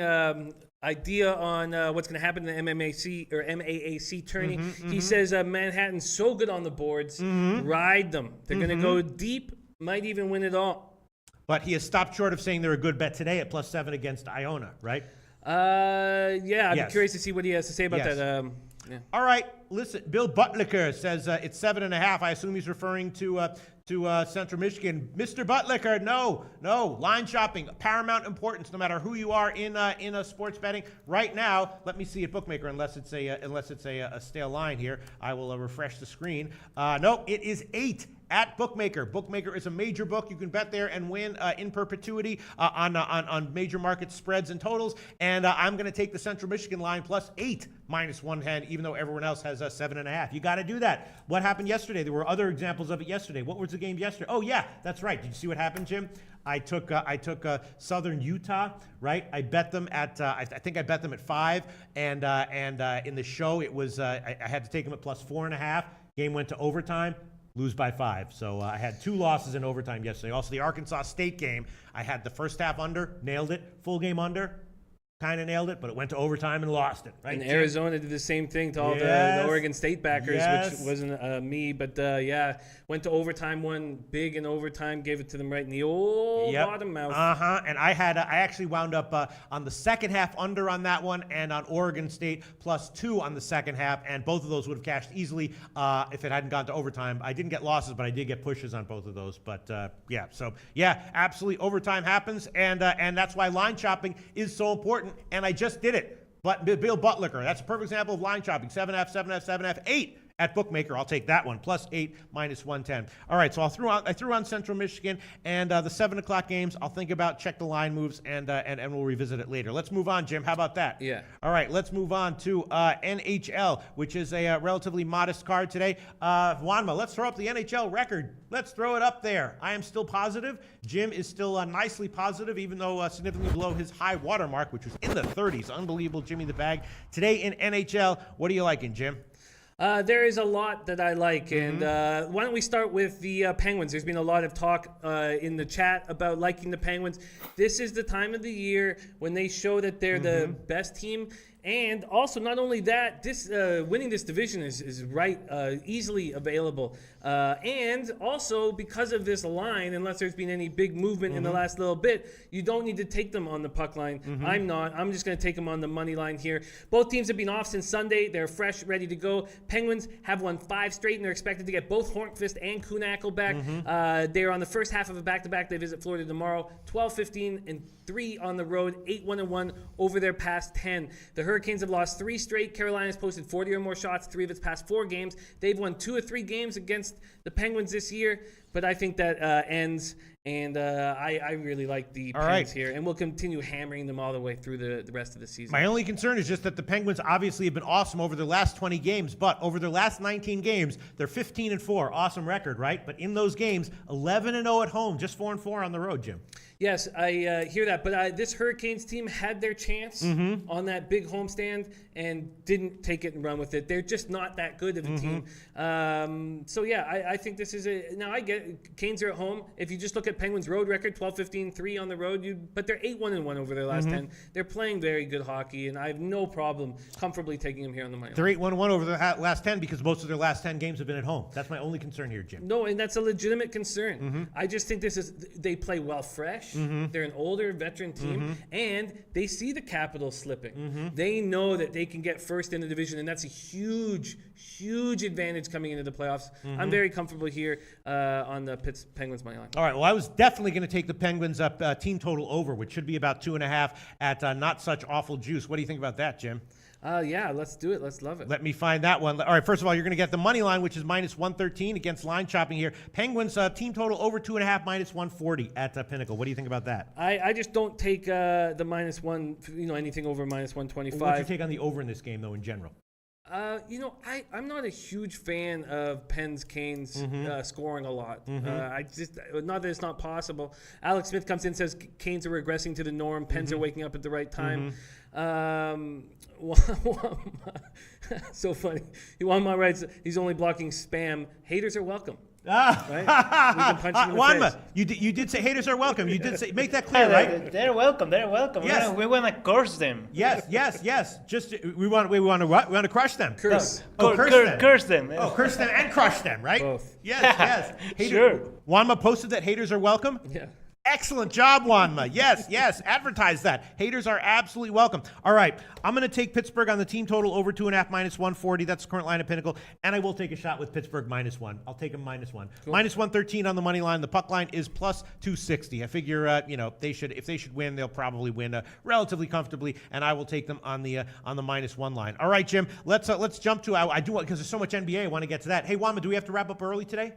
idea on what's going to happen in the MAAC tourney. He says Manhattan's so good on the boards, ride them. They're going to go deep, might even win it all.
But he has stopped short of saying they're a good bet today at +7 against Iona, right?
Yeah, I'd
Yes.
be curious to see what he has to say about
Yes.
that. Yeah.
All right, listen. Bill Butlicker says it's 7.5. I assume he's referring to Central Michigan. Mr. Butlicker, no, line shopping, paramount importance, no matter who you are in a sports betting. Right now, let me see at Bookmaker, unless it's a stale line here. I will refresh the screen. No, it is 8 at Bookmaker. Bookmaker is a major book. You can bet there and win in perpetuity on major market spreads and totals. And I'm going to take the Central Michigan line +8 -110, even though everyone else has 7.5. You got to do that. What happened yesterday? There were other examples of it yesterday. What was the game yesterday? Oh yeah, that's right. Did you see what happened, Jim? I took Southern Utah, right? I bet them at I think I bet them at 5, and in the show it was I had to take them at +4.5. Game went to overtime. Lose by 5. So I had 2 losses in overtime yesterday. Also, the Arkansas State game, I had the first half under, nailed it. Full game under, kind of nailed it, but it went to overtime and lost it. Right?
And Arizona did the same thing to all the Oregon State backers, which wasn't me. But yeah, went to overtime, won big in overtime, gave it to them right in the old bottom mouth.
And I actually wound up on the second half under on that one, and on Oregon State +2 on the second half, and both of those would have cashed easily if it hadn't gone to overtime. I didn't get losses, but I did get pushes on both of those. But absolutely, overtime happens, and that's why line shopping is so important. And I just did it. But Bill Butlicker, that's a perfect example of line shopping. 7.5, 7.5, 7.5, 8 at Bookmaker. I'll take that one. +8 -110. All right, so I threw on Central Michigan, and the 7 o'clock games. I'll think about, check the line moves, and we'll revisit it later. Let's move on, Jim. How about that?
Yeah.
All right, let's move on to NHL, which is a relatively modest card today. Juanma, let's throw up the NHL record. Let's throw it up there. I am still positive. Jim is still nicely positive, even though significantly below his high water mark, which was in the 30s. Unbelievable, Jimmy the Bag. Today in NHL, what are you liking, Jim?
There is a lot that I like, and why don't we start with the Penguins? There's been a lot of talk in the chat about liking the Penguins. This is the time of the year when they show that they're the best team. And also, not only that, this winning this division is right easily available. And also, because of this line, unless there's been any big movement in the last little bit, you don't need to take them on the puck line. I'm not. I'm just going to take them on the money line here. Both teams have been off since Sunday. They're fresh, ready to go. Penguins have won 5 straight, and they're expected to get both Hornqvist and Kuhnackel back. They're on the first half of a back-to-back. They visit Florida tomorrow. 12-15-3 on the road. 8-1-1 over their past 10. The Hurricanes have lost 3 straight. Carolina's posted 40 or more shots 3 of its past 4 games. They've won 2 or 3 games against the Penguins this year, but I think that ends, and I really like the Penguins here, and we'll continue hammering them all the way through the rest of the season.
My only concern is just that the Penguins obviously have been awesome over their last 20 games, but over their last 19 games, they're 15-4. Awesome record, right? But in those games, 11-0 at home, just 4-4 on the road, Jim.
Yes, I hear that, but this Hurricanes team had their chance on that big homestand and didn't take it and run with it. They're just not that good of a team. So yeah, I think this is now I get Canes are at home. If you just look at Penguins' road record, 12-15-3 on the road, but they're 8-1-1 over their last 10. They're playing very good hockey, and I have no problem comfortably taking them here on the money.
They're 8-1-1 over the last 10 because most of their last 10 games have been at home. That's my only concern here, Jim.
No, and that's a legitimate concern. I just think they play well fresh. They're an older veteran team, and they see the Capitals slipping. They know that they can get first in the division, and that's a huge advantage coming into the playoffs. I'm very comfortable here on the Penguins money line.
All right, well, I was definitely going to take the Penguins up team total over, which should be about 2.5 at not such awful juice. What do you think about that, Jim?
Yeah, let's do it. Let's love it.
Let me find that one. All right, first of all, you're going to get the money line, which is -113 against line chopping here. Penguins team total over 2.5, -140 at Pinnacle. What do you think about that?
I just don't take the -1, anything over -125.
What's your take on the over in this game, though, in general?
I'm not a huge fan of Penn's Canes scoring a lot. Not that it's not possible. Alex Smith comes in and says Canes are regressing to the norm. Pens are waking up at the right time. So funny. Juanma writes, he's only blocking spam. Haters are welcome. Right? We can punch him in the
Juanma,
face.
you did say haters are welcome. You did say, make that clear, right?
They're welcome. They're welcome.
Yes.
We want to curse them.
Yes. Just we want to what? We want to crush them.
Curse.
Curse them.
Oh, curse them and crush them, right?
Both.
Yes.
Sure.
Juanma posted that haters are welcome.
Yeah.
Excellent job, Juanma. Yes, advertise that. Haters are absolutely welcome. All right, I'm going to take Pittsburgh on the team total over 2.5 minus 140. That's the current line at Pinnacle. And I will take a shot with Pittsburgh -1. I'll take them -1. Cool. Minus 113 on the money line. The puck line is plus 260. I figure, if they should win, they'll probably win relatively comfortably. And I will take them on the -1 line. All right, Jim. Let's jump to. I do, because there's so much NBA. I want to get to that. Hey, Juanma, do we have to wrap up early today?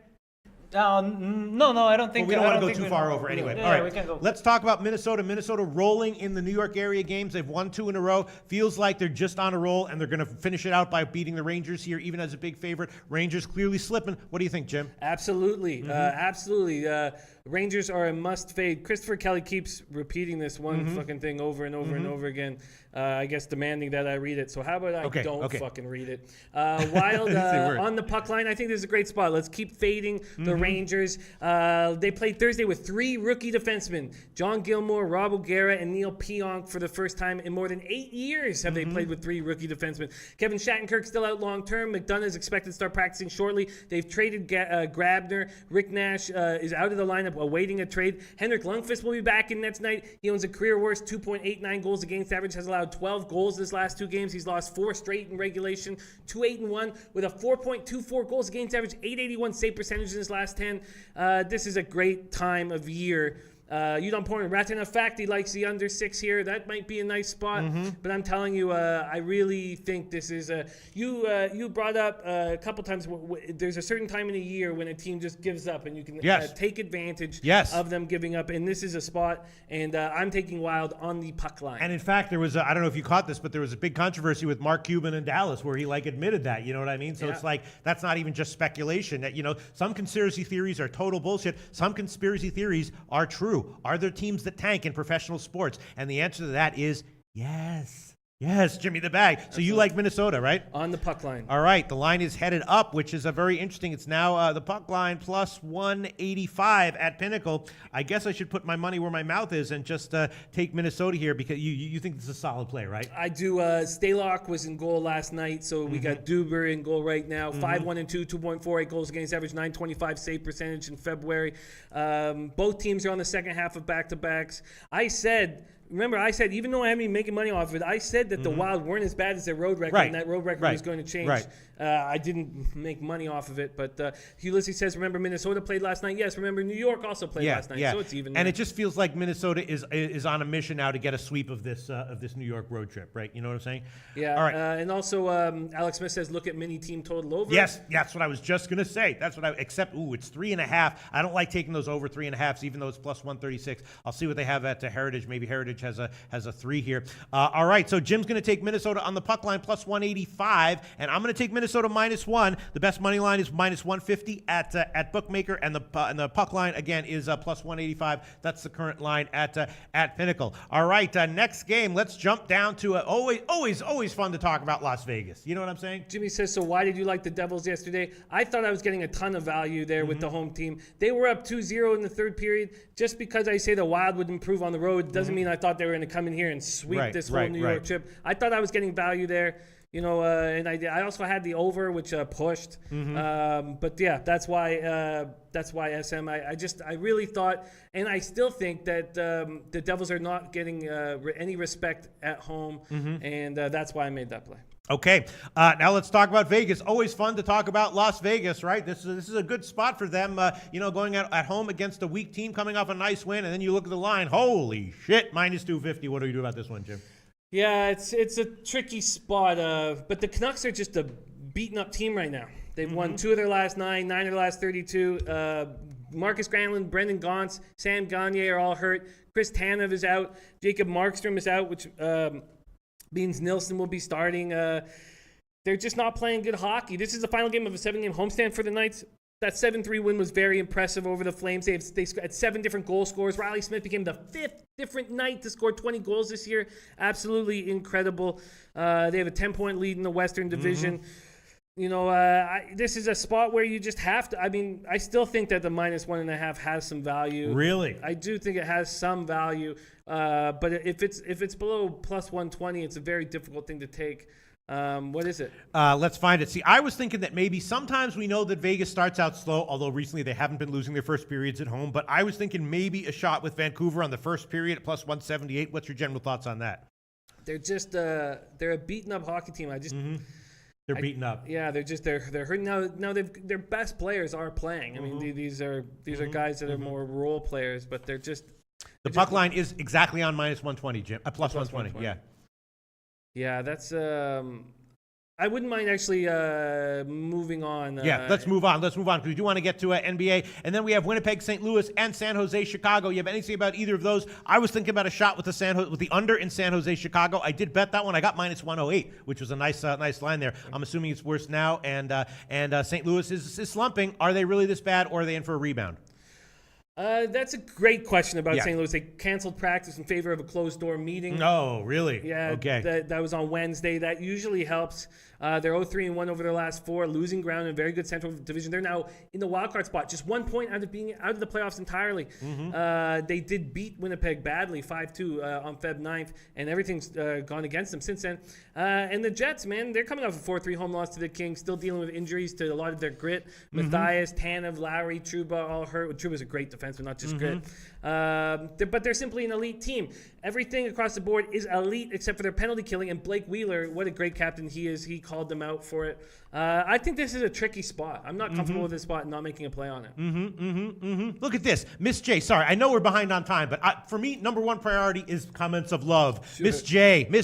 No, I don't think.
Well, we don't want to go too far over anyway.
Yeah,
all right,
we can go.
Let's talk about Minnesota. Minnesota rolling in the New York area games. They've won 2 in a row. Feels like they're just on a roll, and they're going to finish it out by beating the Rangers here, even as a big favorite. Rangers clearly slipping. What do you think, Jim?
Absolutely. Absolutely. Rangers are a must fade. Christopher Kelly keeps repeating this one fucking thing over and over and over again. I guess demanding that I read it. So how about I don't fucking read it? Wild on the puck line. I think this is a great spot. Let's keep fading the Rangers. They played Thursday with 3 rookie defensemen: John Gilmore, Rob O'Gara, and Neil Pionk. For the first time in more than 8 years have they played with 3 rookie defensemen. Kevin Shattenkirk still out long term. McDonough is expected to start practicing shortly. They've traded Grabner. Rick Nash is out of the lineup awaiting a trade. Henrik Lundqvist will be back in net tonight. He owns a career worst 2.89 goals against average, has allowed 12 goals this last 2 games. He's lost 4 straight in regulation, 2-8-1 with a 4.24 goals against average, 881 save percentage in his last 10. This is a great time of year. You don't point Ratin a fact. He likes the under 6 here. That might be a nice spot. But I'm telling you, I really think this is you brought up a couple times. There's a certain time in the year when a team just gives up, and you can take advantage of them giving up. And this is a spot. And I'm taking Wild on the puck line.
And in fact, there was I don't know if you caught this, but there was a big controversy with Mark Cuban in Dallas where he admitted that. You know what I mean? So it's like that's not even just speculation. That some conspiracy theories are total bullshit. Some conspiracy theories are true. Are there teams that tank in professional sports? And the answer to that is yes. Yes, Jimmy the Bag. So you like Minnesota, right?
On the puck line.
All right. The line is headed up, which is a very interesting. It's now the puck line plus 185 at Pinnacle. I guess I should put my money where my mouth is and just take Minnesota here because you think this is a solid play, right?
I do. Stalock was in goal last night, so we got Duber in goal right now. 5-1-2, 2.48 goals against average, 925 save percentage in February. Both teams are on the second half of back-to-backs. I said even though I haven't been making money off of it, I said that the Wild weren't as bad as their road record, and that road record was going to change.
Right.
I didn't make money off of it, but Ulysses says, remember Minnesota played last night? Yes, remember New York also played last night, so it's even.
And it just feels like Minnesota is on a mission now to get a sweep of this New York road trip, right? You know what I'm saying?
Yeah.
All right.
And also, Alex Smith says, look at mini team total over.
Yes, that's what I was just going to say. That's what except, it's 3.5. I don't like taking those over 3.5s, even though it's plus 136. I'll see what they have at Heritage. Maybe Heritage has a 3 here. All right, so Jim's going to take Minnesota on the puck line plus 185, and I'm going to take Minnesota -1. The best money line is minus 150 at Bookmaker, and the puck line again is plus 185. That's the current line at Pinnacle. All right, next game. Let's jump down to always fun to talk about Las Vegas. You know what I'm saying?
Jimmy says, so why did you like the Devils yesterday? I thought I was getting a ton of value there with the home team. They were up 2-0 in the third period. Just because I say the Wild would improve on the road doesn't mean I thought they were going to come in here and sweep this whole New York trip. I thought I was getting value there. And I did. I also had the over, which pushed. But yeah, that's why SM. I really thought, and I still think that the Devils are not getting any respect at home, and that's why I made that play.
Okay, now let's talk about Vegas. Always fun to talk about Las Vegas, right? This is a good spot for them, going out at home against a weak team coming off a nice win, and then you look at the line. Holy shit, minus 250. What do you do about this one, Jim?
Yeah, it's a tricky spot, but the Canucks are just a beaten up team right now. They've won 2 of their last 9 of their last 32. Marcus Granlund, Brendan Gaunce, Sam Gagner are all hurt. Chris Tanev is out. Jacob Markstrom is out, which means Nilsson will be starting. They're just not playing good hockey. This is the final game of a 7-game homestand for the Knights. That 7-3 win was very impressive over the Flames. They had 7 different goal scorers. Riley Smith became the 5th different Knight to score 20 goals this year. Absolutely incredible. They have a 10-point lead in the Western Division. This is a spot where you just have to. I mean, I still think that the minus 1.5 has some value.
Really?
I do think it has some value. But if it's below plus 120, it's a very difficult thing to take. What is it?
Let's find it. See, I was thinking that maybe sometimes we know that Vegas starts out slow, although recently they haven't been losing their first periods at home. But I was thinking maybe a shot with Vancouver on the first period at plus 178. What's your general thoughts on that?
They're just they're a beaten up hockey team.
They're beaten up.
Yeah, they're hurting now. Their best players are playing. I mean, these are guys that are more role players, but they're just
the puck line is exactly on minus 120, Jim. Plus 120. Yeah.
Yeah, that's. I wouldn't mind actually moving on.
Yeah, let's move on. Let's move on because we do want to get to NBA. And then we have Winnipeg, St. Louis, and San Jose, Chicago. You have anything about either of those? I was thinking about a shot with the under in San Jose, Chicago. I did bet that one. I got minus 108, which was a nice line there. I'm assuming it's worse now. And St. Louis is slumping. Are they really this bad, or are they in for a rebound?
That's a great question about St. Louis. They canceled practice in favor of a closed-door meeting.
Oh, really?
Yeah.
Okay.
That was on Wednesday. That usually helps. They're 0-3-1 over their last 4, losing ground in a very good Central Division. They're now in the wild card spot, just 1 point out of being out of the playoffs entirely. They did beat Winnipeg badly, 5-2 on Feb 9th, and everything's gone against them since then. And the Jets, man, they're coming off a 4-3 home loss to the Kings, still dealing with injuries to a lot of their grit. Matthias, Tanev, Lowry, Trouba all hurt. Trouba's a great defenseman, not just grit. But they're simply an elite team. Everything across the board is elite except for their penalty killing. And Blake Wheeler, what a great captain he is. He called them out for it. I think this is a tricky spot. I'm not comfortable with this spot and not making a play on it.
Look at this. Miss J. Sorry, I know we're behind on time, but for me, number one priority is comments of love. Sure. Miss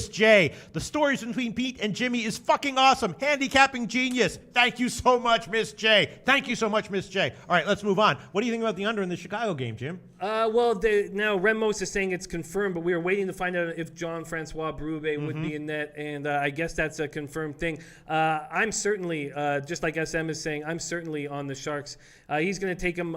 J. The stories between Pete and Jimmy is fucking awesome. Handicapping genius. Thank you so much, Miss J. Thank you so much, Miss J. All right, let's move on. What do you think about the under in the Chicago game, Jim?
Now Remos is saying it's confirmed, but we are waiting to find out if Jean-Francois Berube would be in net, and I guess that's a confirmed thing. I'm certainly, just like SM is saying, I'm certainly on the Sharks. He's going to take him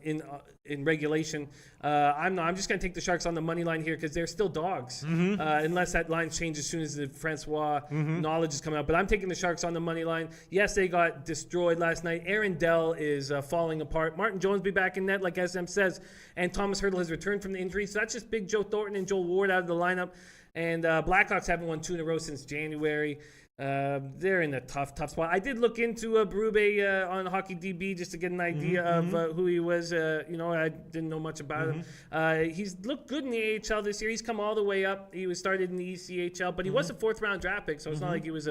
in regulation. I'm just going to take the Sharks on the money line here because they're still dogs, unless that line changes as soon as the Francois knowledge is coming out. But I'm taking the Sharks on the money line. Yes, they got destroyed last night. Aaron Dell is falling apart. Martin Jones be back in net, like SM says, and Thomas Hertl has returned from the injury. So that's just big Joe Thornton and Joel Ward out of the lineup. And Blackhawks haven't won 2 in a row since January. They're in a tough spot. I did look into Berube on Hockey DB just to get an idea of who he was. I didn't know much about him. He's looked good in the AHL this year. He's come all the way up. He was started in the ECHL, but he was a 4th round draft pick, so it's not like he was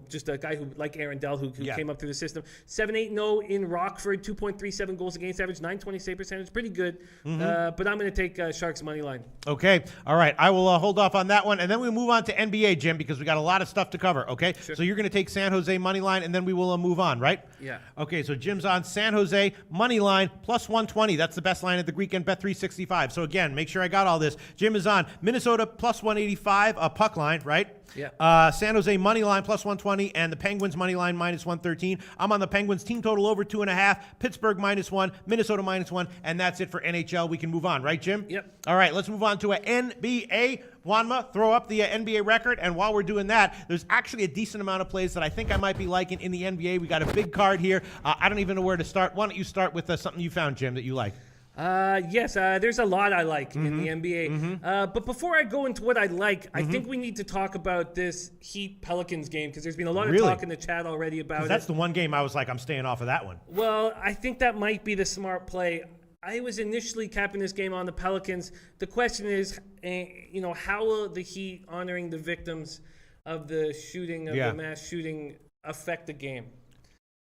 just a guy who, like Aaron Dell, who came up through the system. 7-8-0 in Rockford, 2.37 goals against average, 920 save percentage, pretty good. But I'm going to take Sharks money line. Okay,
all right. I will hold off on that one, and then we'll move on to NBA, Jim, because we got a lot of stuff to cover. Okay,
sure.
So you're going to take San Jose money line, and then we will move on, right?
Yeah.
Okay, so Jim's on San Jose money line plus 120. That's the best line at the Greek and bet 365. So again, make sure I got all this. Jim is on Minnesota plus 185, a puck line, right?
Yeah.
San Jose money line plus 120 and the Penguins money line minus 113. I'm on the Penguins team total over 2.5. Pittsburgh -1, Minnesota -1, and that's it for NHL. We can move on, right, Jim?
Yep.
All right, let's move on to an NBA. Wanma, throw up the NBA record, and while we're doing that, there's actually a decent amount of plays that I think I might be liking in the NBA. We got a big card here. I don't even know where to start. Why don't you start with something you found, Jim, that you like?
Yes, there's a lot I like in the NBA. But before I go into what I like, I think we need to talk about this Heat-Pelicans game because there's been a lot of talk in the chat already about it.
That's the one game I was like, I'm staying off of that one.
Well, I think that might be the smart play. I was initially capping this game on the Pelicans. The question is, how will the Heat honoring the victims of the shooting, of the mass shooting, affect the game?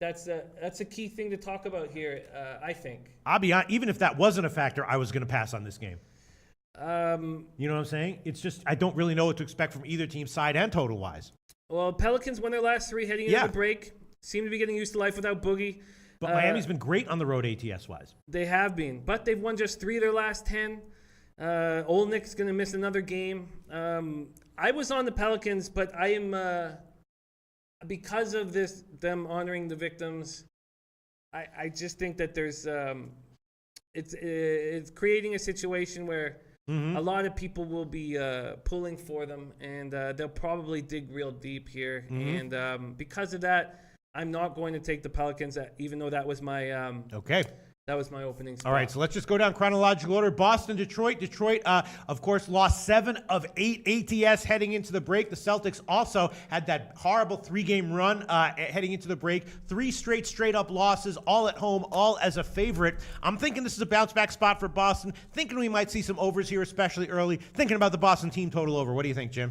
That's a key thing to talk about here, I think.
I'll be honest, even if that wasn't a factor, I was going to pass on this game. You know what I'm saying? It's just I don't really know what to expect from either team, side and total-wise.
Well, Pelicans won their last 3 heading into the break. Seem to be getting used to life without Boogie.
But Miami's been great on the road ATS-wise.
They have been, but they've won just 3 of their last 10. Olnick's going to miss another game. I was on the Pelicans, but I am... because of them honoring the victims, I just think that there's it's creating a situation where a lot of people will be pulling for them, and they'll probably dig real deep here. And because of that, I'm not going to take the Pelicans, even though that was my That was my opening spot.
All right, so let's just go down chronological order. Boston, Detroit. Detroit, of course, lost 7 of 8 ATS heading into the break. The Celtics also had that horrible 3-game run heading into the break. 3 straight-up losses, all at home, all as a favorite. I'm thinking this is a bounce-back spot for Boston. Thinking we might see some overs here, especially early. Thinking about the Boston team total over. What do you think, Jim?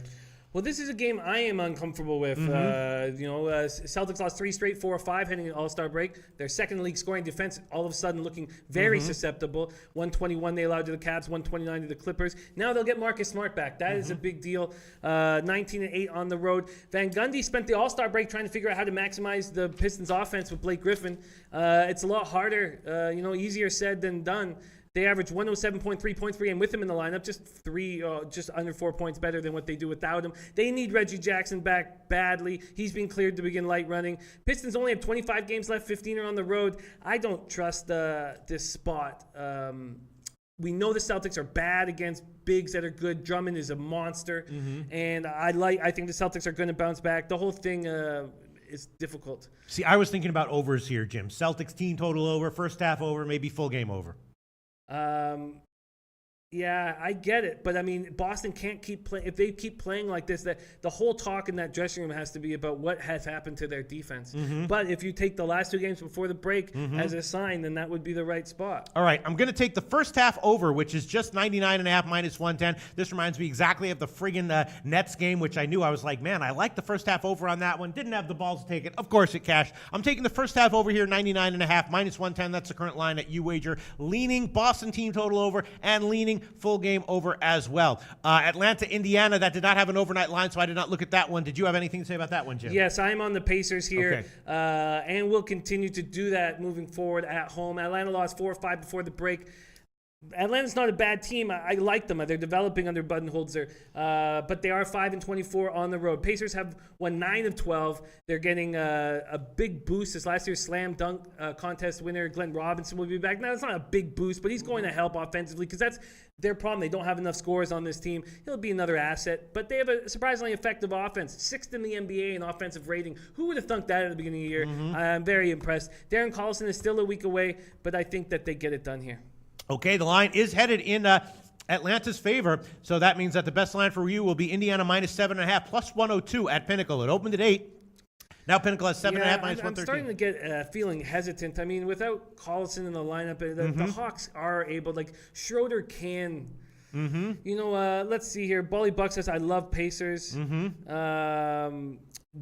Well, this is a game I am uncomfortable with. Celtics lost 3 straight, 4-5 heading into All-Star break. Their second league scoring defense all of a sudden looking very susceptible. 121 they allowed to the Cavs, 129 to the Clippers. Now they'll get Marcus Smart back. That is a big deal. 19-8 on the road. Van Gundy spent the All-Star break trying to figure out how to maximize the Pistons offense with Blake Griffin. It's a lot harder, easier said than done. They average 107.3 points per game with him in the lineup, just under 4 points better than what they do without him. They need Reggie Jackson back badly. He's been cleared to begin light running. Pistons only have 25 games left, 15 are on the road. I don't trust this spot. We know the Celtics are bad against bigs that are good. Drummond is a monster, and I think the Celtics are going to bounce back. The whole thing is difficult.
See, I was thinking about overs here, Jim. Celtics team total over, first half over, maybe full game over.
Yeah, I get it, but I mean, Boston can't keep playing. If they keep playing like this, that the whole talk in that dressing room has to be about what has happened to their defense. But if you take the last 2 games before the break as a sign, then that would be the right spot.
All right, I'm going to take the first half over, which is just 99.5 minus 110. This reminds me exactly of the friggin' Nets game, which I knew. I was like, man, I like the first half over on that one. Didn't have the balls to take it. Of course it cashed. I'm taking the first half over here, 99.5 minus 110. That's the current line at UWager. Leaning Boston team total over and leaning full game over as well. Atlanta, Indiana, that did not have an overnight line, so I did not look at that one. Did you have anything to say about that one, Jim?
Yes, I'm on the Pacers here,
Okay.
and we'll continue to do that moving forward at home. Atlanta lost 4-5 before the break. Atlanta's not a bad team. I like them. They're developing under Budenholzer, but they are 5-24 on the road. Pacers have won 9 of 12. They're getting a big boost. This last year's slam dunk contest winner, Glenn Robinson, will be back. Now, it's not a big boost, but he's going to help offensively because that's their problem. They don't have enough scores on this team. He'll be another asset, but they have a surprisingly effective offense. 6th in the NBA in offensive rating. Who would have thunk that at the beginning of the year? I'm very impressed. Darren Collison is still a week away, but I think that they get it done here.
Okay, the line is headed in Atlanta's favor, so that means that the best line for you will be Indiana minus 7.5 plus 102 at Pinnacle. It opened at 8. Now Pinnacle has 7.5 minus 113.
I'm starting to get feeling hesitant. I mean, without Collison in the lineup, the Hawks are able, like Schroeder can. Let's see here. Bully Buck says, I love Pacers.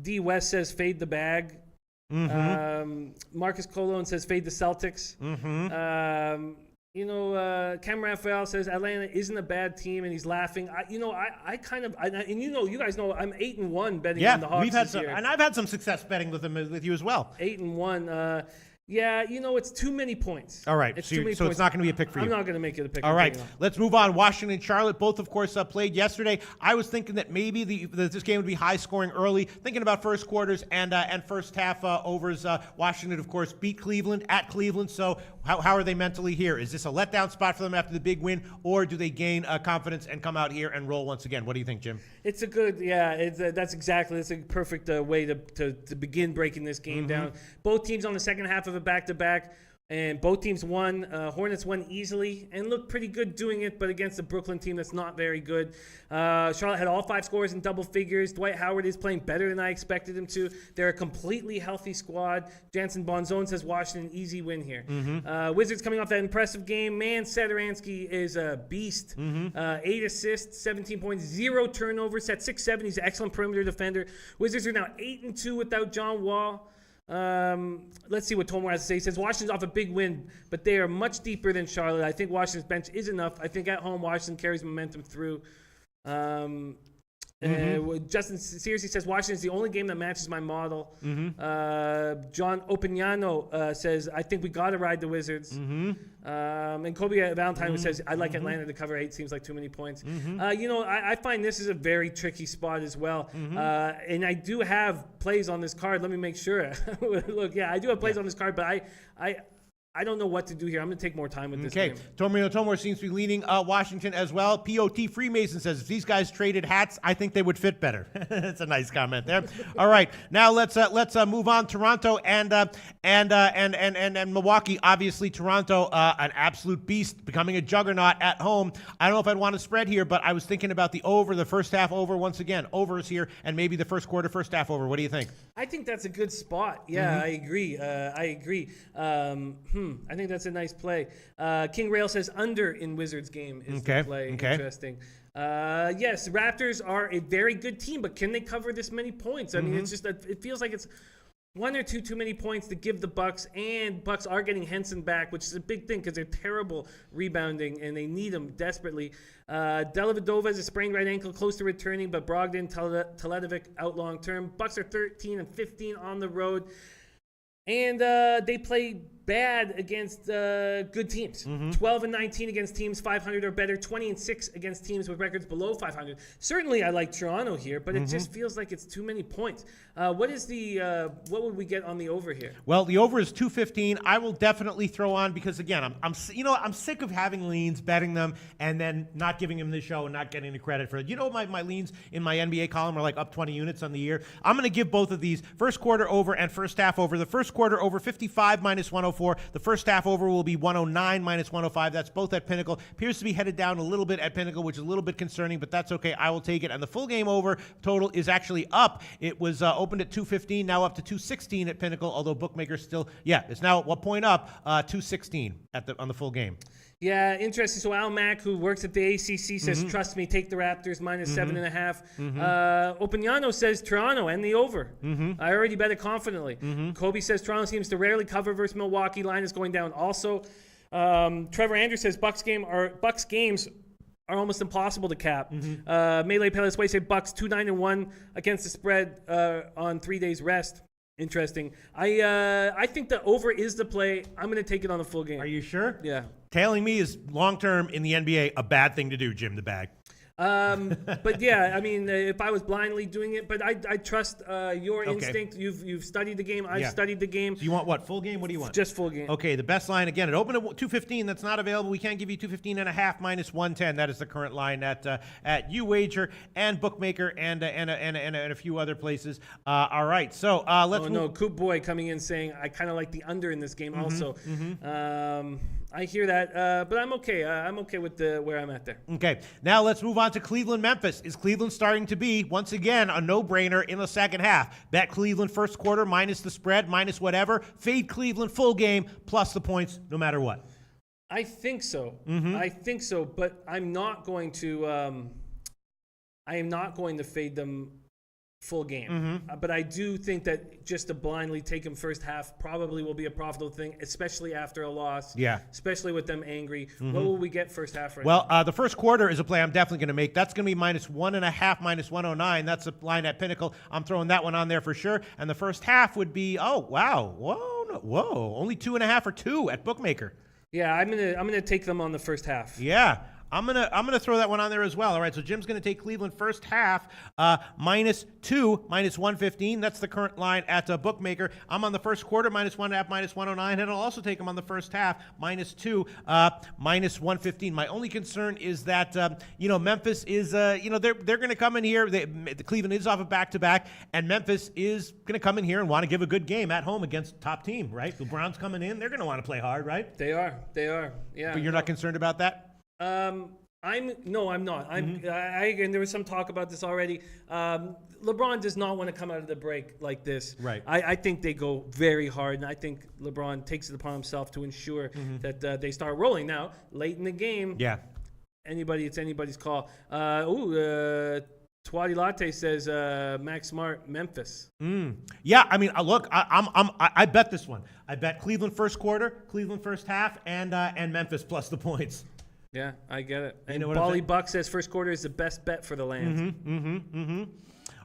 D. West says, fade the bag. Marcus Colon says, fade the Celtics. Cam Raphael says Atlanta isn't a bad team, and he's laughing. You guys know I'm 8-1 betting on the Hawks
we've had
this
some,
year.
and I'i've had some success betting with you as well.
8-1. It's too many points.
All right,
it's
so
too many
it's
points.
not going to be a pick for you.
I'm not going to make it a pick.
All right, let's move on. Washington and Charlotte, both, of course, played yesterday. I was thinking that maybe this game would be high scoring early, thinking about first quarters and first half overs. Washington, of course, beat Cleveland at Cleveland. So how are they mentally here? Is this a letdown spot for them after the big win, or do they gain confidence and come out here and roll once again? What do you think, Jim?
It's a good, that's a perfect way to begin breaking this game down. Both teams on the second half of a back-to-back. And both teams won. Hornets won easily and looked pretty good doing it, but against a Brooklyn team that's not very good. Charlotte had all 5 scores in double figures. Dwight Howard is playing better than I expected him to. They're a completely healthy squad. Jansen Bonzone says Washington, easy win here. Wizards coming off that impressive game. Man, Satoransky is a beast. 8 assists, 17 points, 0 turnovers. At 6'7", he's an excellent perimeter defender. Wizards are now 8-2 without John Wall. Let's see what Tomer has to say. He says Washington's off a big win, but they are much deeper than Charlotte. I think Washington's bench is enough. I think at home Washington carries momentum through. Justin seriously says Washington's the only game that matches my model. John Opignano says I think we got to ride the Wizards. And Kobe Valentine says I like Atlanta to cover 8. Seems like too many points. I find this is a very tricky spot as well. And I do have plays on this card. Let me make sure. Look, I do have plays on this card, but I don't know what to do here. I'm going to take more time with this
Okay,
game.
Tomio Tomor seems to be leaning Washington as well. POT Freemason says, if these guys traded hats, I think they would fit better. That's a nice comment there. All right, now let's move on. Toronto and Milwaukee. Obviously, Toronto, an absolute beast, becoming a juggernaut at home. I don't know if I'd want to spread here, but I was thinking about the over, the first half over once again. Overs here, and maybe the first quarter, first half over. What do you think?
I think that's a good spot. Yeah, I agree. I think that's a nice play. King Rail says under in Wizards game is the play.
Okay.
Interesting. Yes, Raptors are a very good team, but can they cover this many points? I mean, it's just it feels like it's one or two too many points to give the Bucks, and Bucks are getting Henson back, which is a big thing because they're terrible rebounding and they need him desperately. Dellavedova has a sprained right ankle, close to returning, but Brogdon, Teletovic out long term. Bucks are 13 and 15 on the road, and they play bad against good teams. 12 and 19 against teams 500 or better. 20 and 6 against teams with records below 500. Certainly, I like Toronto here, but it just feels like it's too many points. What would we get on the over here?
Well, the over is 215. I will definitely throw on because again, I'm sick of having leans, betting them, and then not giving them the show and not getting the credit for it. My leans in my NBA column are like up 20 units on the year. I'm going to give both of these first quarter over and first half over. The first quarter over 55 minus 104. The first half over will be 109 minus 105. That's both at Pinnacle. Appears to be headed down a little bit at Pinnacle, which is a little bit concerning, but that's okay. I will take it. And the full game over total is actually up. It was opened at 215, now up to 216 at Pinnacle, although bookmakers still, it's now at what point up? 216 on the full game.
Yeah, interesting. So Al Mack, who works at the ACC, says, trust me, take the Raptors minus 7.5. Opiniano says Toronto and the over. I already bet it confidently. Kobe says Toronto seems to rarely cover versus Milwaukee. Line is going down also. Trevor Andrews says Bucks games are almost impossible to cap. Melee Palace Way say Bucks 2-9-1 against the spread on 3 days rest. Interesting. I think the over is the play. I'm going to take it on the full game.
Are you sure?
Yeah.
Tailing me is long-term in the NBA a bad thing to do, Jim the Bag.
But yeah, I mean, if I was blindly doing it, but I trust your instinct. You've studied the game. I've studied the game.
So you want what? Full game? What do you want?
Just full game.
Okay, the best line, again, it opened at 215. That's not available. We can't give you 215.5 minus 110. That is the current line at UWager and Bookmaker and a few other places. All right, so let's move.
No, Coop Boy coming in saying, I kind of like the under in this game also. I hear that, but I'm okay. I'm okay with where I'm at there.
Okay, now let's move on to Cleveland-Memphis. Is Cleveland starting to be, once again, a no-brainer in the second half? Bet Cleveland first quarter minus the spread, minus whatever. Fade Cleveland full game plus the points no matter what.
I think so. I think so, but I'm not going to. I am not going to fade them full game. But I do think that just to blindly take them first half probably will be a profitable thing, especially after a loss. Yeah. Especially with them angry. What will we get first half right now?
The first quarter is a play I'm definitely going to make. That's going to be minus 1.5, minus 109. That's a line at Pinnacle. I'm throwing that one on there for sure. And the first half would be, only 2.5 or 2 at Bookmaker.
Yeah, I'm gonna take them on the first half.
Yeah. I'm gonna throw that one on there as well. All right, so Jim's gonna take Cleveland first half minus 2, minus 115. That's the current line at Bookmaker. I'm on the first quarter minus 1.5, minus 109, and I'll also take them on the first half minus 2, minus 115. My only concern is that Memphis is they're gonna come in here. The Cleveland is off a back-to-back, and Memphis is gonna come in here and want to give a good game at home against top team, right? The Browns coming in, they're gonna want to play hard, right?
They are. Yeah.
But you're not concerned about that?
I'm not. And there was some talk about this already. LeBron does not want to come out of the break like this.
Right.
I think they go very hard, and I think LeBron takes it upon himself to ensure that they start rolling. Now, late in the game, it's anybody's call. Twadi Latte says Max Smart, Memphis.
Yeah, I mean, look, I bet this one. I bet Cleveland first quarter, Cleveland first half, and Memphis plus the points.
Yeah, I get it. And Bally Buck says first quarter is the best bet for the land.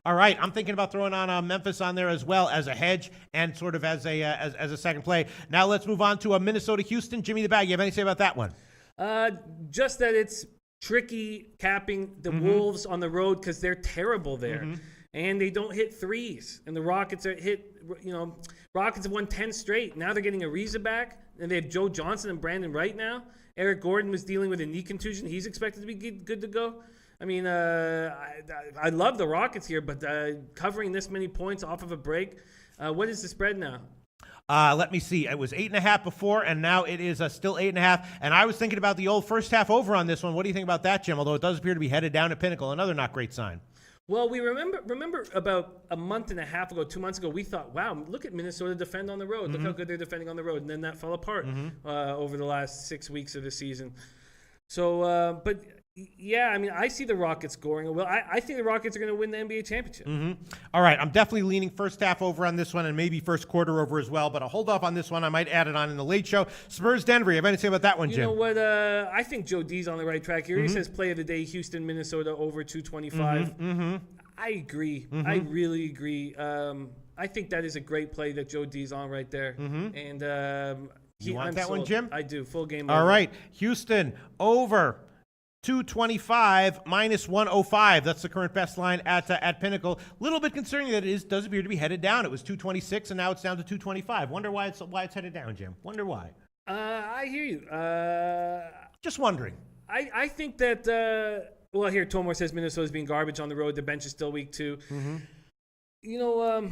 All right, I'm thinking about throwing on Memphis on there as well as a hedge and sort of as a second play. Now let's move on to Minnesota-Houston. Jimmy the Bag, you have anything to say about that one?
Just that it's tricky capping the Wolves on the road because they're terrible there. And they don't hit threes. And the Rockets Rockets have won 10 straight. Now they're getting Ariza back. and they have Joe Johnson and Brandon Wright now. Eric Gordon was dealing with a knee contusion. He's expected to be good to go. I mean, I love the Rockets here, but covering this many points off of a break, what is the spread now?
Let me see. It was 8.5 before, and now it is still 8.5. And I was thinking about the old first half over on this one. What do you think about that, Jim? Although it does appear to be headed down at Pinnacle, another not great sign.
Well, we remember about a month and a half ago, 2 months ago, we thought, wow, look at Minnesota defend on the road. Look how good they're defending on the road. And then that fell apart over the last 6 weeks of the season. So, but yeah, I mean, I see the Rockets scoring. Well, I think the Rockets are going to win the NBA championship.
All right, I'm definitely leaning first half over on this one and maybe first quarter over as well, but I'll hold off on this one. I might add it on in the late show. Spurs Denver, you have anything to say about that one, Jim?
You know what? I think Joe D's on the right track here. He says play of the day, Houston, Minnesota over 225. I agree. I really agree. I think that is a great play that Joe D's on right there. And
you want
I'm
that
sold.
one, Jim?
I do. Full game.
All
over.
right, Houston over 225 minus 105. That's the current best line at Pinnacle. A little bit concerning that it does appear to be headed down. It was 226 and now it's down to 225. Wonder why it's headed down, Jim. Wonder why.
I hear you.
Just wondering.
I think that. Well, here Tomor says Minnesota's being garbage on the road. The bench is still weak too. You know,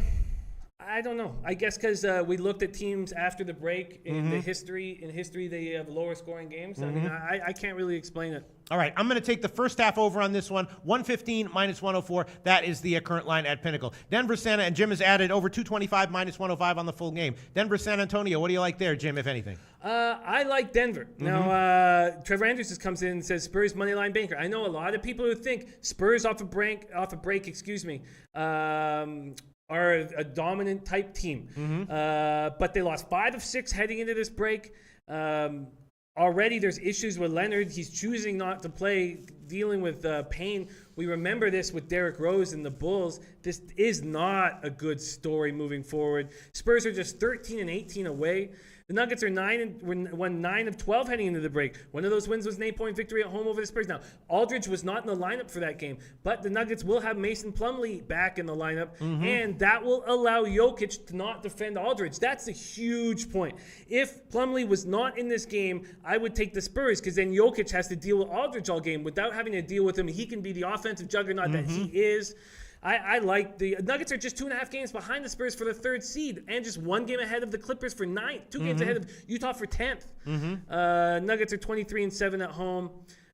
I don't know. I guess because we looked at teams after the break in history they have lower scoring games. I mean, I can't really explain it.
All right, I'm going to take the first half over on this one. 115 minus 104. That is the current line at Pinnacle. Denver, Santa, and Jim has added over 225 minus 105 on the full game. Denver, San Antonio. What do you like there, Jim, if anything?
I like Denver. Now, Trevor Andrews comes in and says Spurs moneyline banker. I know a lot of people who think Spurs off a break, are a dominant type team. But they lost 5 of 6 heading into this break. Already there's issues with Leonard. He's choosing not to play, dealing with pain. We remember this with Derrick Rose and the Bulls. This is not a good story moving forward. Spurs are just 13 and 18 away. The Nuggets are 9 of 12 heading into the break. One of those wins was an 8-point victory at home over the Spurs. Now, Aldridge was not in the lineup for that game, but the Nuggets will have Mason Plumlee back in the lineup, and that will allow Jokic to not defend Aldridge. That's a huge point. If Plumlee was not in this game, I would take the Spurs because then Jokic has to deal with Aldridge all game. Without having to deal with him, he can be the offensive juggernaut that he is. I like the Nuggets are just 2.5 games behind the Spurs for the 3rd seed and just 1 game ahead of the Clippers for 9th, 2 games ahead of Utah for 10th. Nuggets are 23 and 7 at home.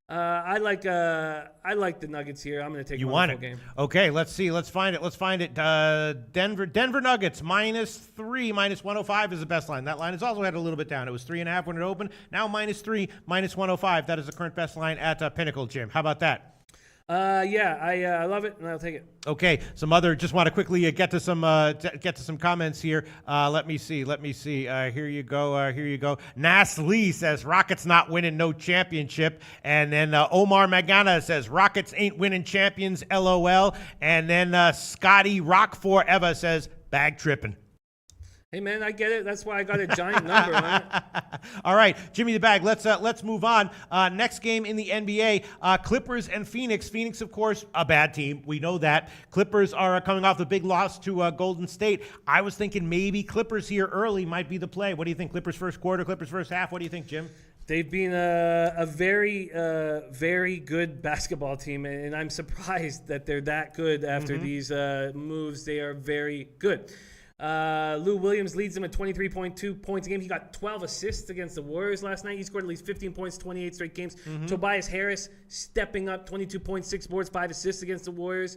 I like the Nuggets here. I'm going to take
You
one
want
full
it?
game.
Okay, let's see. Let's find it. Denver Nuggets -3 minus 105 is the best line. That line has also had a little bit down. It was 3.5 when it opened. Now -3 minus 105. That is the current best line at Pinnacle, Jim. How about that?
I love it, and I'll take it.
Okay, just want to quickly get to some comments here. Let me see. Here you go. Nas Lee says Rockets not winning no championship, and then Omar Magana says Rockets ain't winning champions. LOL. And then Scotty Rock Forever says bag tripping.
Hey man, I get it. That's why I got a giant number on it.
All right, Jimmy the Bag. Let's move on. Next game in the NBA, Clippers and Phoenix. Phoenix, of course, a bad team. We know that. Clippers are coming off the big loss to Golden State. I was thinking maybe Clippers here early might be the play. What do you think? Clippers first quarter, Clippers first half. What do you think, Jim?
They've been a very, very good basketball team, and I'm surprised that they're that good after these moves. They are very good. Lou Williams leads them at 23.2 points a game. He got 12 assists against the Warriors last night. He scored at least 15 points, 28 straight games. Tobias Harris stepping up, 22 points, 6 boards, 5 assists against the Warriors.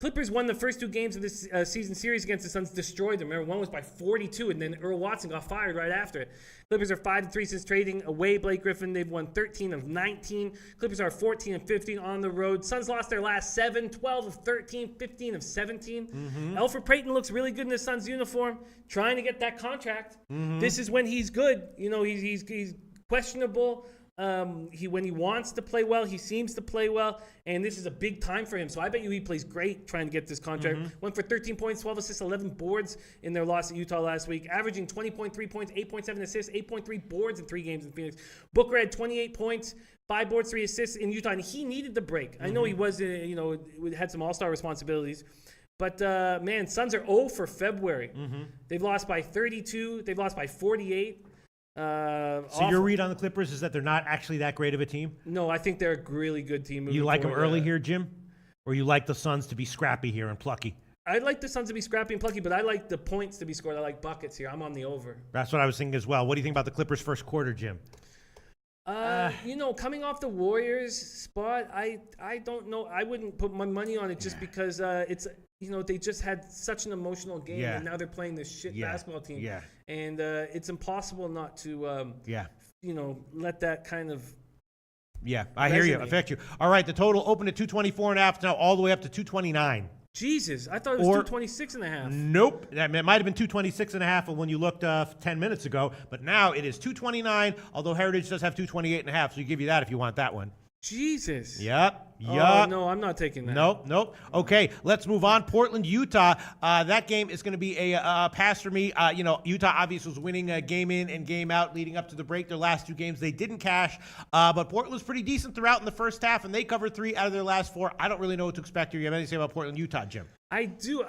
Clippers won the first 2 games of this season series against the Suns, destroyed them. Remember, one was by 42, and then Earl Watson got fired right after it. Clippers are 5-3 since trading away Blake Griffin. They've won 13 of 19. Clippers are 14 of 15 on the road. Suns lost their last 7, 12 of 13, 15 of 17. Elfrid Payton looks really good in the Suns uniform, trying to get that contract. This is when he's good. You know, he's questionable. When he wants to play well, he seems to play well, and this is a big time for him. So I bet you he plays great trying to get this contract. Went for 13 points, 12 assists, 11 boards in their loss at Utah last week, averaging 20.3 points, 8.7 assists, 8.3 boards in 3 games in Phoenix. Booker had 28 points, 5 boards, 3 assists in Utah, and he needed the break. I know he was, had some all-star responsibilities. But, man, Suns are 0 for February. They've lost by 32. They've lost by 48.
So your read on the Clippers is that they're not actually that great of a team?
No, I think they're a really good team.
You like them early here, Jim? Or you like the Suns to be scrappy here and plucky?
I like the Suns to be scrappy and plucky, but I like the points to be scored. I like buckets here. I'm on the over.
That's what I was thinking as well. What do you think about the Clippers' first quarter, Jim?
Coming off the Warriors spot, I don't know. I wouldn't put my money on it just because it's they just had such an emotional game, and now they're playing this shit basketball team.
Yeah.
And it's impossible not to let that kind of
I hear you. Affect you. All right, the total opened at 224.5, now all the way up to 229.
Jesus, I thought it was 226.5.
Nope. It might have been 226.5 when you looked 10 minutes ago, but now it is 229, although Heritage does have 228.5, so you give you that if you want that one.
Jesus.
Yep.
Oh, no, I'm not taking that.
Nope. Okay, let's move on. Portland, Utah. That game is going to be a pass for me. Utah obviously was winning game in and game out leading up to the break. Their last 2 games, they didn't cash. But Portland was pretty decent throughout in the first half, and they covered 3 out of their last 4. I don't really know what to expect here. You have anything to say about Portland, Utah, Jim?
I do.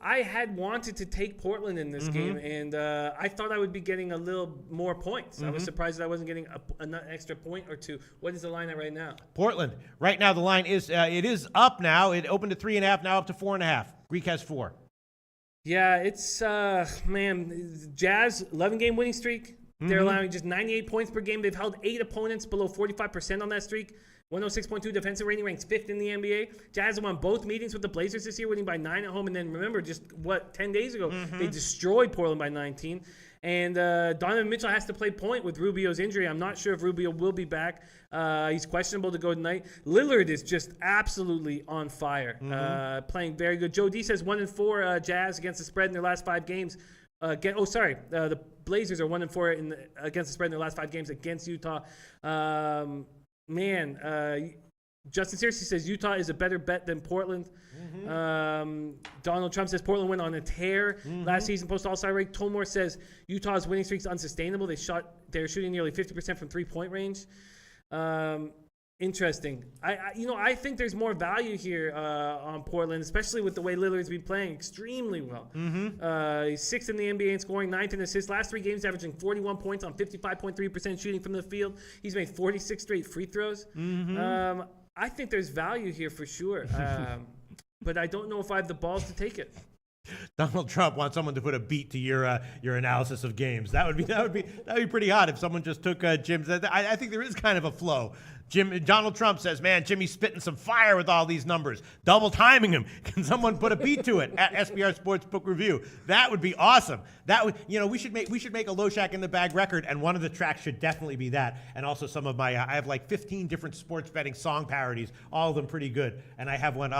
I had wanted to take Portland in this game, and I thought I would be getting a little more points. I was surprised that I wasn't getting an extra point or 2. What is the line at right now?
Portland. Right now, the line is it is up now. It opened at 3.5, now up to 4.5. Greek has 4.
Yeah, it's Jazz 11-game winning streak. They're allowing just 98 points per game. They've held 8 opponents below 45% on that streak. 106.2 defensive rating, ranks 5th in the NBA. Jazz won both meetings with the Blazers this year, winning by 9 at home. And then remember, 10 days ago, they destroyed Portland by 19. And Donovan Mitchell has to play point with Rubio's injury. I'm not sure if Rubio will be back. He's questionable to go tonight. Lillard is just absolutely on fire, playing very good. Joe D says 1-4 Jazz against the spread in their last 5 games. The Blazers are 1-4 against the spread in their last 5 games against Utah. Justin Searcy says Utah is a better bet than Portland. Donald Trump says Portland went on a tear last season post All-Star break. Tolmore says Utah's winning streak is unsustainable. They're shooting nearly 50% from 3-point range. Interesting. I think there's more value here on Portland, especially with the way Lillard's been playing extremely well. He's 6th in the NBA in scoring, 9th in assists. Last 3 games, averaging 41 points on 55.3% shooting from the field. He's made 46 straight free throws. I think there's value here for sure, but I don't know if I have the balls to take it.
Donald Trump wants someone to put a beat to your analysis of games. That would be pretty hot if someone just took Jim's. I think there is kind of a flow. Donald Trump says, "Man, Jimmy's spitting some fire with all these numbers, double timing him. Can someone put a beat to it?" At SBR Sportsbook Review. That would be awesome. That would, we should make a Loshak in the bag record, and one of the tracks should definitely be that. And also some of my, I have like 15 different sports betting song parodies, all of them pretty good. And I have one.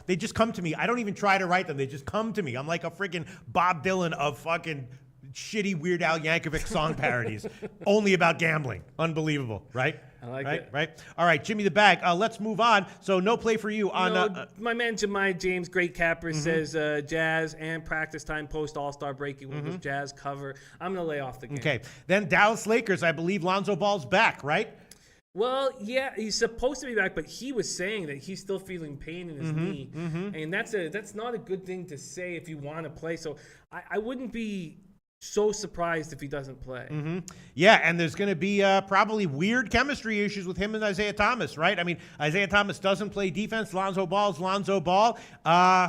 They just come to me. I don't even try to write them. They just come to me. I'm like a freaking Bob Dylan of fucking shitty Weird Al Yankovic song parodies, only about gambling. Unbelievable, right?
I like it.
Right. All right, Jimmy the Bag. Let's move on. So no play for you on.
My man Jemai James, great capper, says Jazz and practice time post All-Star break equals Jazz cover. I'm gonna lay off the game.
Okay. Then Dallas Lakers. I believe Lonzo Ball's back, right?
Well, yeah, he's supposed to be back, but he was saying that he's still feeling pain in his knee, and that's not a good thing to say if you want to play. So I wouldn't be so surprised if he doesn't play.
Yeah, and there's going to be probably weird chemistry issues with him and Isaiah Thomas, right? I mean, Isaiah Thomas doesn't play defense. Lonzo Ball's Lonzo Ball.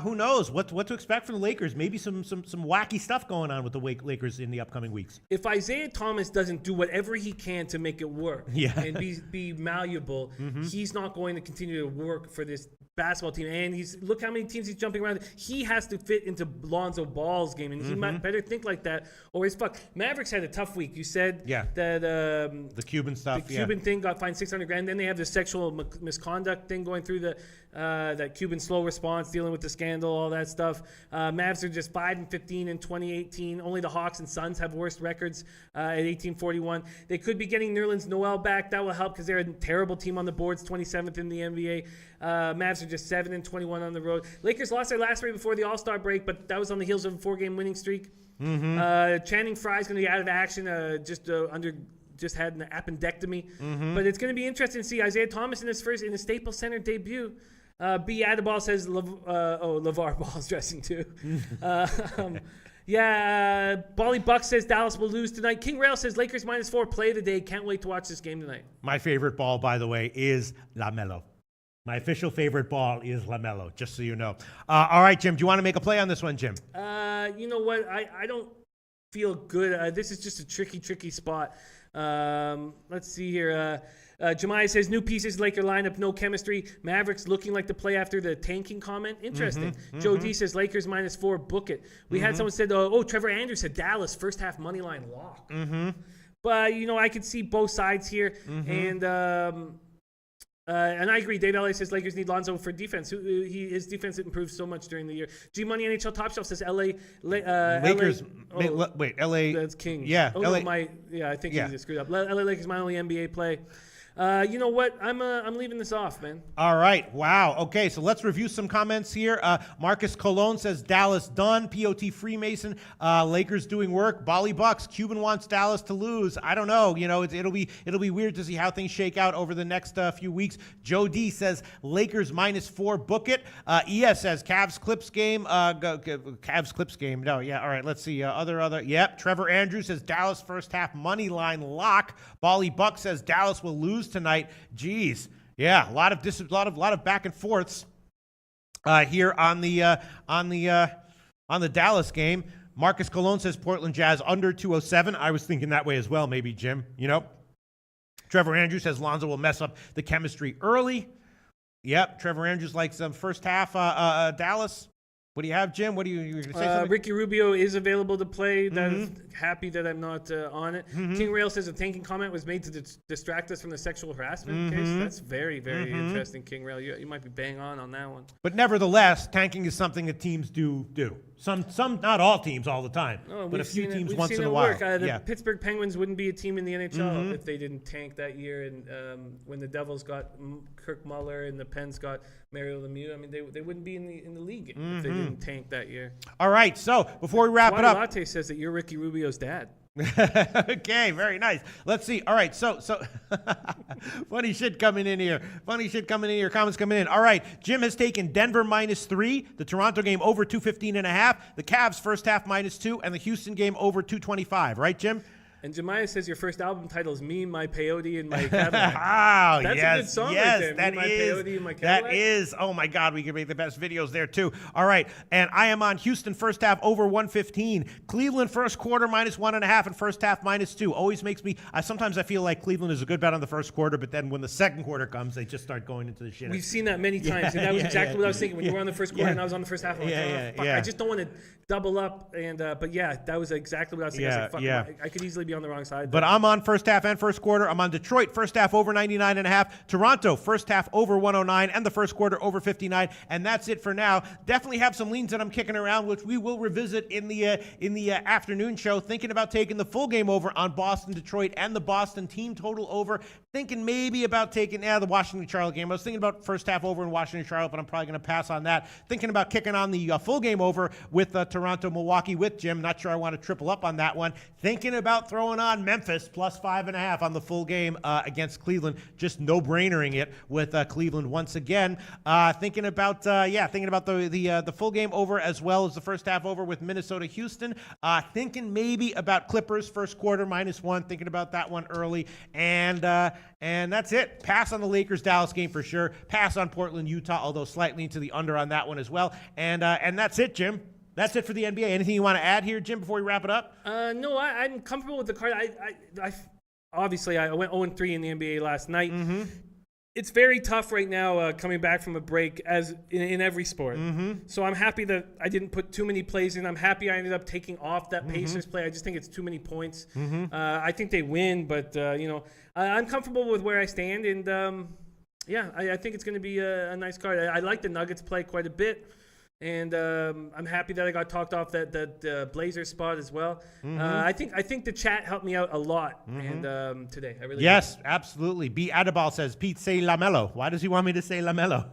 Who knows what to expect from the Lakers? Maybe some wacky stuff going on with the Lakers in the upcoming weeks.
If Isaiah Thomas doesn't do whatever he can to make it work and be malleable, he's not going to continue to work for this basketball team. And look how many teams he's jumping around. He has to fit into Lonzo Ball's game, and he might better think like that. Or he's fuck. Mavericks had a tough week. You said that
the Cuban stuff,
the Cuban thing got fined $600,000. Then they have the sexual misconduct thing going through that Cuban slow response, dealing with the scandal, all that stuff. Mavs are just 5-15 in 2018. Only the Hawks and Suns have worse records at 18-41. They could be getting Nerlens Noel back. That will help because they're a terrible team on the boards, 27th in the NBA. Mavs are just 7-21 on the road. Lakers lost their last race before the All-Star break, but that was on the heels of a 4-game winning streak. Channing Frye's going to be out of action. Just had an appendectomy, but it's going to be interesting to see Isaiah Thomas in his Staples Center debut. B. Adaball says LeVar Ball's dressing too. Bally Buck says Dallas will lose tonight. King Rail says Lakers -4, play of the day. Can't wait to watch this game tonight.
My favorite ball, by the way, is LaMelo. My official favorite ball is LaMelo, just so you know. All right, Jim, do you want to make a play on this one, Jim?
You know what? I don't feel good. This is just a tricky spot. Let's see here. Jemiah says, new pieces, Laker lineup, no chemistry. Mavericks looking like the play after the tanking comment. Interesting. Joe D says, Lakers -4, book it. We had someone said, Trevor Andrews said, Dallas, first half money line lock. But, I could see both sides here. And I agree. Dave LA says Lakers need Lonzo for defense. His defense improved so much during the year. G Money NHL Top Shelf says LA.
Lakers. Wait, LA.
That's Kings.
Yeah.
LA. I think he screwed up. LA Lakers my only NBA play. You know what? I'm leaving this off, man.
All right. Wow. Okay, so let's review some comments here. Marcus Colon says Dallas done. POT Freemason. Lakers doing work. Bally Bucks. Cuban wants Dallas to lose. I don't know. It'll be weird to see how things shake out over the next few weeks. Joe D says Lakers -4. Book it. ES says Cavs Clips game. Cavs Clips game. No. Yeah. All right. Let's see. Other. Yep. Trevor Andrews says Dallas first half money line lock. Bally Buck says Dallas will lose tonight. Geez, yeah, a lot of back and forths here on the Dallas game. Marcus Colon says Portland Jazz under 207. I was thinking that way as well, maybe, Jim. Trevor Andrews says Lonzo will mess up the chemistry early. Yep, Trevor Andrews likes first half Dallas. What do you have, Jim? What do you going to say something?
Ricky Rubio is available to play. Happy that I'm not on it. King Rail says a tanking comment was made to distract us from the sexual harassment case. That's very, very interesting, King Rail. You might be bang on that one.
But nevertheless, tanking is something that teams do. Some, not all teams all the time, but a few teams once in a while.
The Pittsburgh Penguins wouldn't be a team in the NHL if they didn't tank that year. And when the Devils got Kirk Muller and the Pens got Mario Lemieux, I mean, they wouldn't be in the league if they didn't tank that year.
All right, so before we wrap it up,
Latte says that you're Ricky Rubio's dad.
Okay, very nice. Let's see. All right, so funny shit coming in here. Comments coming in. All right, Jim has taken Denver -3, the Toronto game over 215.5, the Cavs first half -2, and the Houston game over 225. Right, Jim?
And Jemiah says your first album title is Me, My Peyote, and My Cadillac.
That's
a good song right there. Me, My Peyote, and My Cadillac.
That is. Oh, my God. We could make the best videos there, too. All right. And I am on Houston first half over 115. Cleveland first quarter -1.5 and first half -2. Always makes me, sometimes I feel like Cleveland is a good bet on the first quarter, but then when the second quarter comes, they just start going into the shit.
We've seen that many times, and that was exactly what I was thinking when you were on the first quarter and I was on the first half. I'm like, fuck, I just don't want to double up. And but yeah, that was exactly what I was thinking. I was like, fuck, I could easily be on the wrong side.
But I'm on first half and first quarter. I'm on Detroit first half over 99.5, Toronto first half over 109, and the first quarter over 59. And that's it for now. Definitely have some leans that I'm kicking around, which we will revisit in the afternoon show. Thinking about taking the full game over on Boston, Detroit, and the Boston team total over. Thinking maybe about taking the Washington Charlotte game. I was thinking about first half over in Washington Charlotte, but I'm probably going to pass on that. Thinking about kicking on the full game over with Toronto Milwaukee with Jim. Not sure I want to triple up on that one. Thinking about throwing on Memphis plus 5.5 on the full game against Cleveland. Just no-brainering it with Cleveland once again. Thinking about the full game over as well as the first half over with Minnesota Houston. Thinking maybe about Clippers first quarter -1. Thinking about that one early. And that's it. Pass on the Lakers-Dallas game for sure. Pass on Portland-Utah, although slightly into the under on that one as well. And that's it, Jim. That's it for the NBA. Anything you want to add here, Jim, before we wrap it up?
No, I'm comfortable with the card. I obviously I went 0-3 in the NBA last night. It's very tough right now coming back from a break as in every sport. So I'm happy that I didn't put too many plays in. I'm happy I ended up taking off that Pacers play. I just think it's too many points. I think they win, but I'm comfortable with where I stand. And I think it's going to be a nice card. I like the Nuggets play quite a bit. And I'm happy that I got talked off that Blazer spot as well. I think the chat helped me out a lot and today. I really
Yes, absolutely. B. Adabal says, Pete, say Lamelo. Why does he want me to say Lamelo?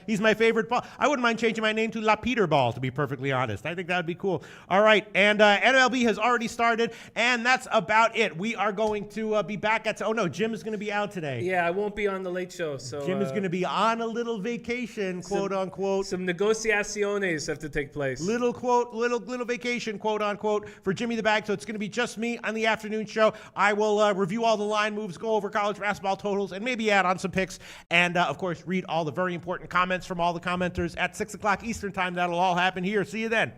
He's my favorite ball. I wouldn't mind changing my name to La Peter Ball, to be perfectly honest. I think that would be cool. All right, and MLB has already started, and that's about it. We are going to be back at... Oh, no, Jim is going to be out today.
Yeah, I won't be on the late show. So
Jim is going to be on a little vacation, quote unquote.
Some negociaciones have to take place.
Little vacation, quote unquote, for Jimmy the Bag. So it's going to be just me on the afternoon show. I will review all the line moves, go over college basketball totals, and maybe add on some picks. And of course, read all the very important comments from all the commenters at 6 o'clock Eastern time. That'll all happen here. See you then.